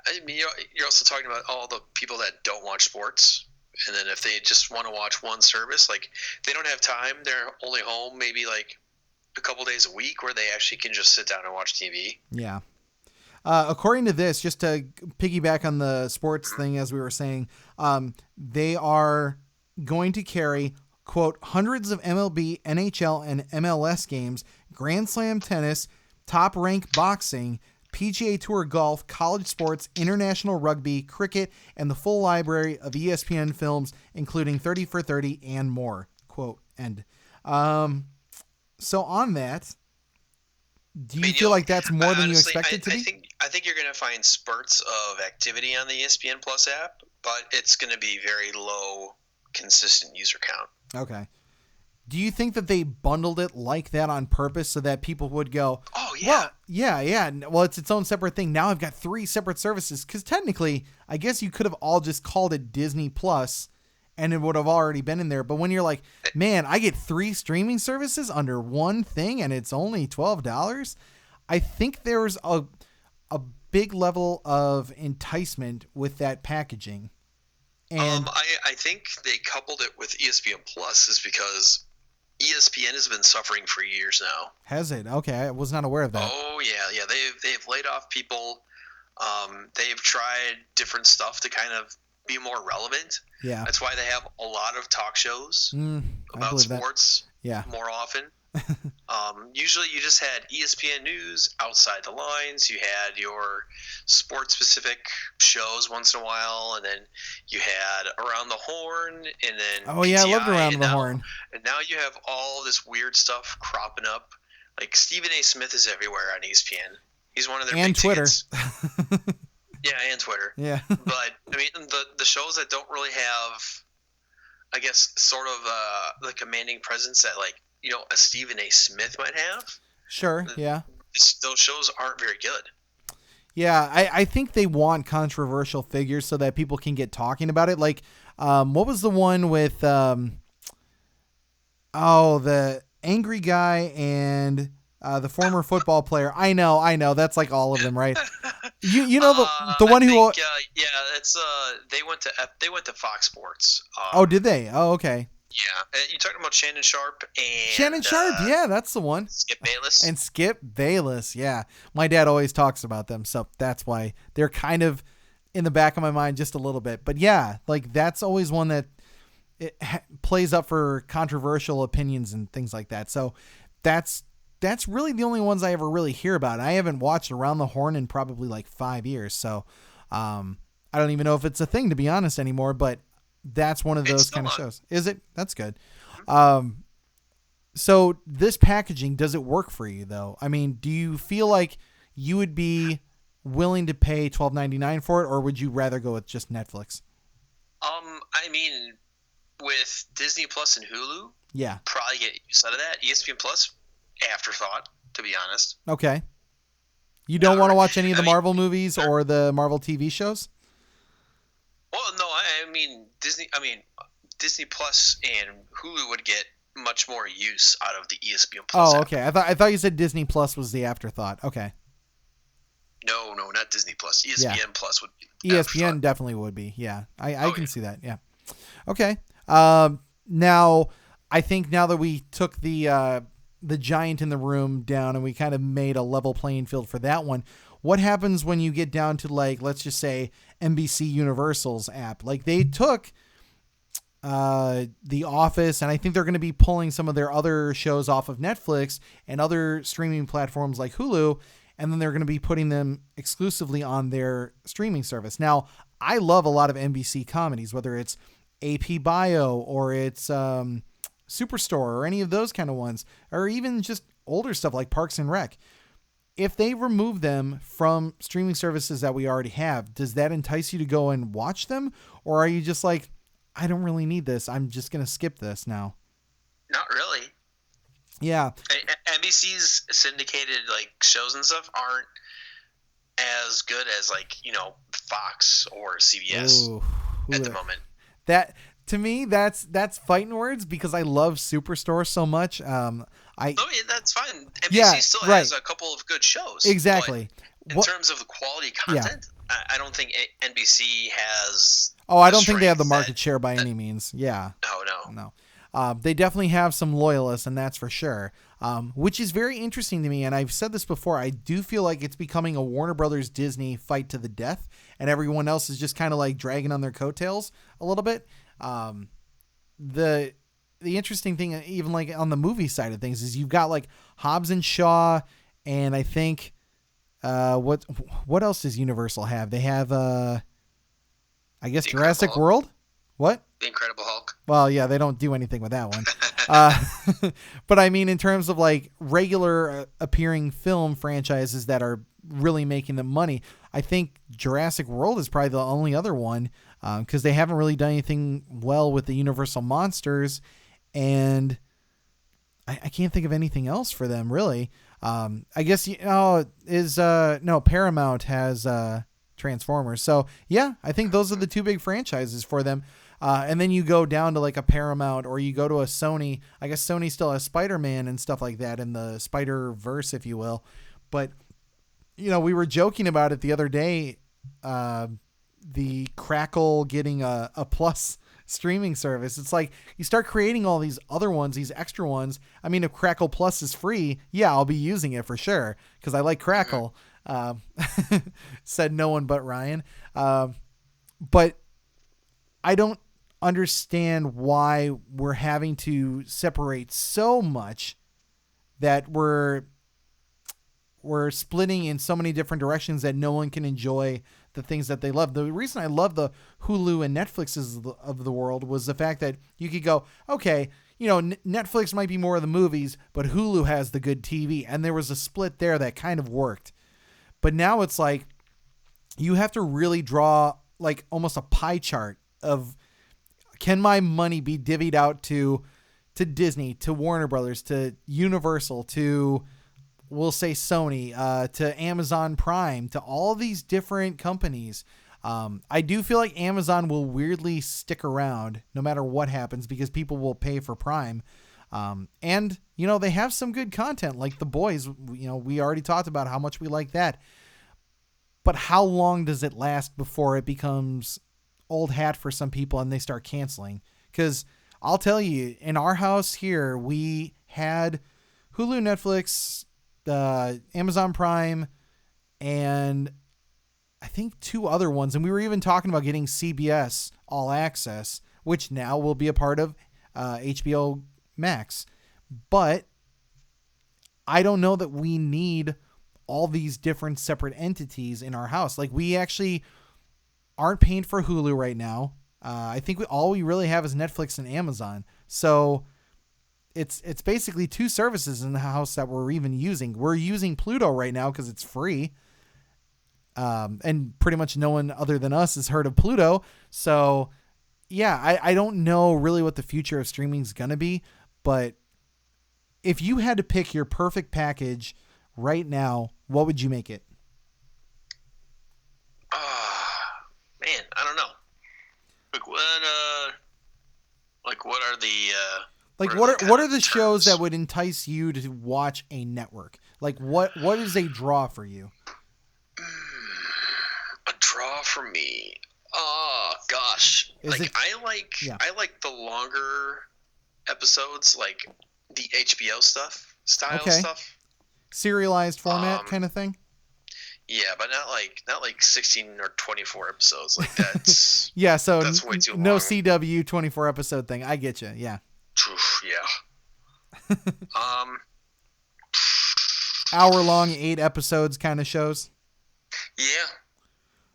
I mean, you're also talking about all the people that don't watch sports. And then if they just want to watch one service, like, they don't have time, they're only home maybe like a couple days a week where they actually can just sit down and watch TV. Yeah. According to this, just to piggyback on the sports thing, as we were saying, they are going to carry, quote, hundreds of MLB, NHL, and MLS games, Grand Slam tennis, top rank boxing, PGA Tour golf, college sports, international rugby, cricket, and the full library of ESPN films, including 30 for 30 and more, quote, end. So on that, do you feel like that's more than honestly, you expected to be? I think you're going to find spurts of activity on the ESPN Plus app, but it's going to be very low, consistent user count. Okay. Do you think that they bundled it like that on purpose so that people would go, oh, yeah. Well, yeah. Well, it's its own separate thing. Now I've got 3 separate services. Because technically, I guess you could have all just called it Disney Plus and it would have already been in there. But when you're like, man, I get 3 streaming services under one thing and it's only $12, I think there's a big level of enticement with that packaging. And I think they coupled it with ESPN Plus is because ESPN has been suffering for years now. Has it? Okay, I was not aware of that. Oh yeah. They've laid off people. They've tried different stuff to kind of be more relevant. Yeah, that's why they have a lot of talk shows about sports. Yeah, more often. Usually you just had ESPN News, Outside the Lines, you had your sports-specific shows once in a while, and then you had Around the Horn, and then Oh, yeah, I loved PTI, Around and the now, Horn. And now you have all this weird stuff cropping up. Like Stephen A. Smith is everywhere on ESPN. He's one of their And big Twitter. tickets. Yeah, and Twitter. Yeah. But, I mean, the shows that don't really have, I guess, sort of the commanding presence that, like, you know, a Stephen A. Smith might have. Sure, yeah. Those shows aren't very good. Yeah, I think they want controversial figures so that people can get talking about it. Like, what was the one with, the angry guy and the former football player? I know. That's like all of them, right? You know the one who? Yeah, it's they went to Fox Sports. Oh, did they? Oh, okay. Yeah, you're talking about Shannon Sharp and Shannon Sharp. Yeah, that's the one. Skip Bayless. And Skip Bayless. Yeah, my dad always talks about them, so that's why they're kind of in the back of my mind just a little bit. But yeah, like that's always one that plays up for controversial opinions and things like that. So that's really the only ones I ever really hear about. I haven't watched Around the Horn in probably like 5 years. So I don't even know if it's a thing, to be honest, anymore, but that's one of those kind of shows. Is it? That's good. So this packaging, does it work for you though? I mean, do you feel like you would be willing to pay $12.99 for it, or would you rather go with just Netflix? I mean, with Disney Plus and Hulu, yeah, probably get use out of that. ESPN Plus, afterthought, to be honest. Okay. You don't want to watch any of the Marvel movies or the Marvel TV shows? Well, no, I mean Disney Plus and Hulu would get much more use out of the ESPN Plus. Oh, okay. I thought you said Disney Plus was the afterthought. Okay. No, not Disney Plus. ESPN Plus would be. ESPN definitely would be. Yeah, I can see that. Yeah. Okay. Now I think now that we took the giant in the room down and we kind of made a level playing field for that one, what happens when you get down to, like, let's just say NBC Universal's app? Like, they took The Office, and I think they're going to be pulling some of their other shows off of Netflix and other streaming platforms like Hulu, and then they're going to be putting them exclusively on their streaming service. Now, I love a lot of NBC comedies, whether it's AP Bio or it's Superstore or any of those kind of ones, or even just older stuff like Parks and Rec. If they remove them from streaming services that we already have, does that entice you to go and watch them? Or are you just like, I don't really need this, I'm just going to skip this now? Not really. Yeah. NBC's syndicated, like, shows and stuff aren't as good as, like, you know, Fox or CBS at the moment. That, to me, that's fighting words, because I love Superstore so much. Yeah, that's fine. NBC still has a couple of good shows. Exactly. In terms of the quality content, I don't think NBC has. Oh, I don't think they have the market share by any means. Yeah. No. They definitely have some loyalists, and that's for sure. Which is very interesting to me. And I've said this before. I do feel like it's becoming a Warner Brothers Disney fight to the death, and everyone else is just kind of like dragging on their coattails a little bit. The interesting thing, even like on the movie side of things, is you've got like Hobbs and Shaw, and I think what else does Universal have? They have I guess Jurassic World. What? The Incredible Hulk. Well, yeah, they don't do anything with that one. But I mean, in terms of like regular appearing film franchises that are really making them money, I think Jurassic World is probably the only other one, because they haven't really done anything well with the Universal monsters, and I can't think of anything else for them really. I guess Paramount has Transformers. So yeah, I think those are the two big franchises for them. And then you go down to like a Paramount, or you go to a Sony. I guess Sony still has Spider-Man and stuff like that in the Spider-Verse, if you will. But, you know, we were joking about it the other day, the Crackle getting a plus streaming service. It's like you start creating all these other ones, these extra ones. I mean, if Crackle Plus is free, yeah, I'll be using it for sure, because I like Crackle. Said no one but Ryan. But I don't understand why we're having to separate so much that we're splitting in so many different directions that no one can enjoy the things that they love. The reason I love the Hulu and Netflixes of the world was the fact that you could go, okay, Netflix might be more of the movies, but Hulu has the good TV. And there was a split there that kind of worked. But now it's like you have to really draw like almost a pie chart of, can my money be divvied out to Disney, to Warner Brothers, to Universal, to, we'll say Sony, to Amazon Prime, to all these different companies. I do feel like Amazon will weirdly stick around no matter what happens because people will pay for Prime. And they have some good content like The Boys. We already talked about how much we like that. But how long does it last before it becomes old hat for some people and they start canceling? Because I'll tell you, in our house here, we had Hulu, Netflix, Amazon Prime, and I think 2 other ones. And we were even talking about getting CBS All Access, which now will be a part of HBO Max. But I don't know that we need all these different separate entities in our house. Like, we actually aren't paying for Hulu right now. I think all we really have is Netflix and Amazon. So it's basically 2 services in the house that we're even using. We're using Pluto right now because it's free. And pretty much no one other than us has heard of Pluto. So yeah, I don't know really what the future of streaming is going to be, but if you had to pick your perfect package right now, what would you make it? Man, I don't know. What are the what are the shows that would entice you to watch a network? Like what is a draw for you? A draw for me. Oh gosh. I like the longer episodes, like the HBO style stuff. Serialized format kind of thing? Yeah, but not like 16 or 24 episodes. Like that's yeah, so that's way too long. No CW 24 episode thing. I get you. Yeah. Yeah. Hour long, 8 episodes kind of shows. Yeah.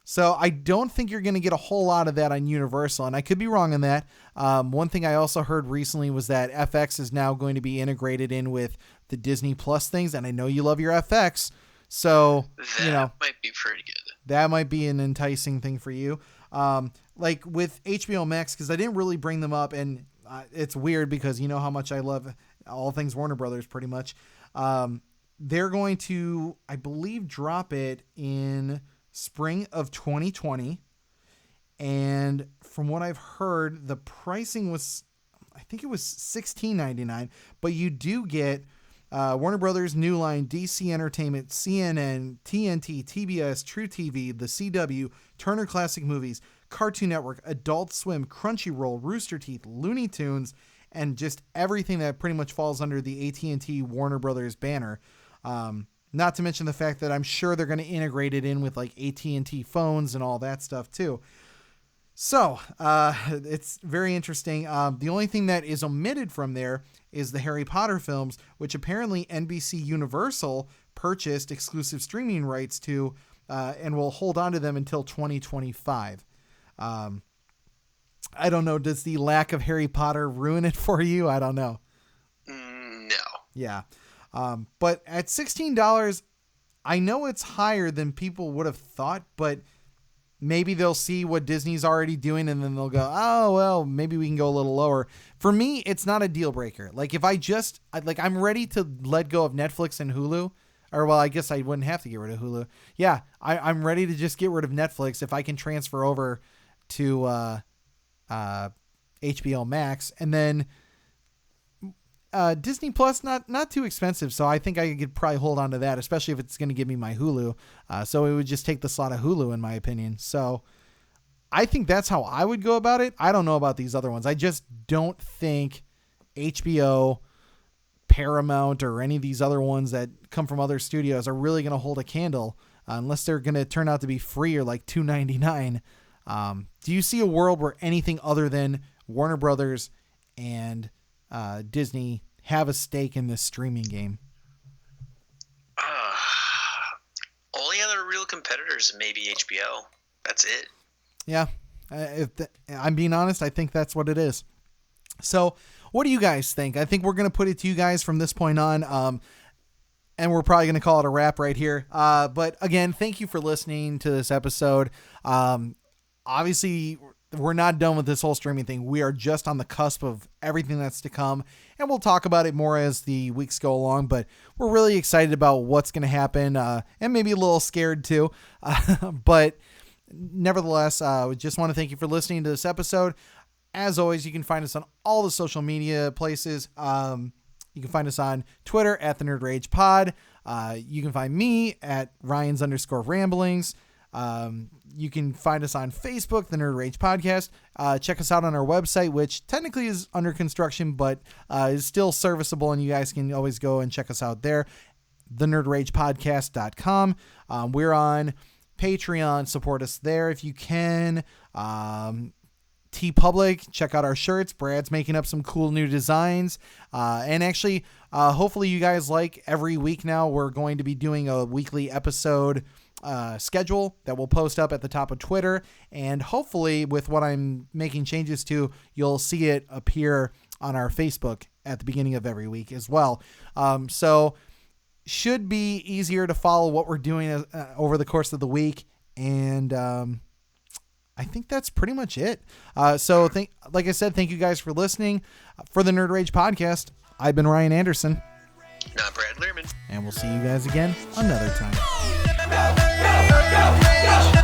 So I don't think you're going to get a whole lot of that on Universal, and I could be wrong on that. One thing I also heard recently was that FX is now going to be integrated in with the Disney Plus things, and I know you love your FX, so that might be pretty good. That might be an enticing thing for you. Like with HBO Max, because I didn't really bring them up, and it's weird because you know how much I love all things Warner Brothers pretty much. They're going to, I believe, drop it in spring of 2020. And from what I've heard, the pricing was, I think it was $16.99, but you do get Warner Brothers, New Line, DC Entertainment, CNN, TNT, TBS, True TV, The CW, Turner Classic Movies, Cartoon Network, Adult Swim, Crunchyroll, Rooster Teeth, Looney Tunes, and just everything that pretty much falls under the AT&T Warner Brothers banner. Not to mention the fact that I'm sure they're going to integrate it in with like AT&T phones and all that stuff too. So it's very interesting. The only thing that is omitted from there is the Harry Potter films, which apparently NBC Universal purchased exclusive streaming rights to and will hold on to them until 2025. I don't know. Does the lack of Harry Potter ruin it for you? I don't know. No. Yeah. But at $16, I know it's higher than people would have thought, but maybe they'll see what Disney's already doing and then they'll go, oh, well, maybe we can go a little lower. For me, it's not a deal breaker. Like if I'm ready to let go of Netflix and Hulu, or well, I guess I wouldn't have to get rid of Hulu. Yeah. I'm ready to just get rid of Netflix if I can transfer over to, HBO Max, and then, Disney Plus, not too expensive, so I think I could probably hold on to that, especially if it's going to give me my Hulu. So it would just take the slot of Hulu, in my opinion. So I think that's how I would go about it. I don't know about these other ones. I just don't think HBO, Paramount, or any of these other ones that come from other studios are really going to hold a candle unless they're going to turn out to be free or like $2.99. Do you see a world where anything other than Warner Brothers and Disney have a stake in this streaming game? real competitors maybe HBO. That's it. Yeah. I'm being honest, I think that's what it is. So what do you guys think? I think we're going to put it to you guys from this point on. And we're probably going to call it a wrap right here. But again, thank you for listening to this episode. Obviously, we're not done with this whole streaming thing. We are just on the cusp of everything that's to come. And we'll talk about it more as the weeks go along. But we're really excited about what's going to happen. And maybe a little scared too. But nevertheless, we just want to thank you for listening to this episode. As always, you can find us on all the social media places. You can find us on Twitter at the Nerd Rage Pod. You can find me at Ryan's_ramblings. You can find us on Facebook, the Nerd Rage Podcast. Check us out on our website, which technically is under construction, but is still serviceable, and you guys can always go and check us out there, thenerdragepodcast.com. We're on Patreon. Support us there if you can. TeePublic, check out our shirts. Brad's making up some cool new designs. And actually, hopefully you guys like every week now. We're going to be doing a weekly episode schedule that we'll post up at the top of Twitter. And hopefully with what I'm making changes to, you'll see it appear on our Facebook at the beginning of every week as well. So should be easier to follow what we're doing over the course of the week. And, I think that's pretty much it. So like I said, thank you guys for listening. For the Nerd Rage Podcast, I've been Ryan Anderson. Not Brad Lehrman. And we'll see you guys again another time. Go, go, go, go, go.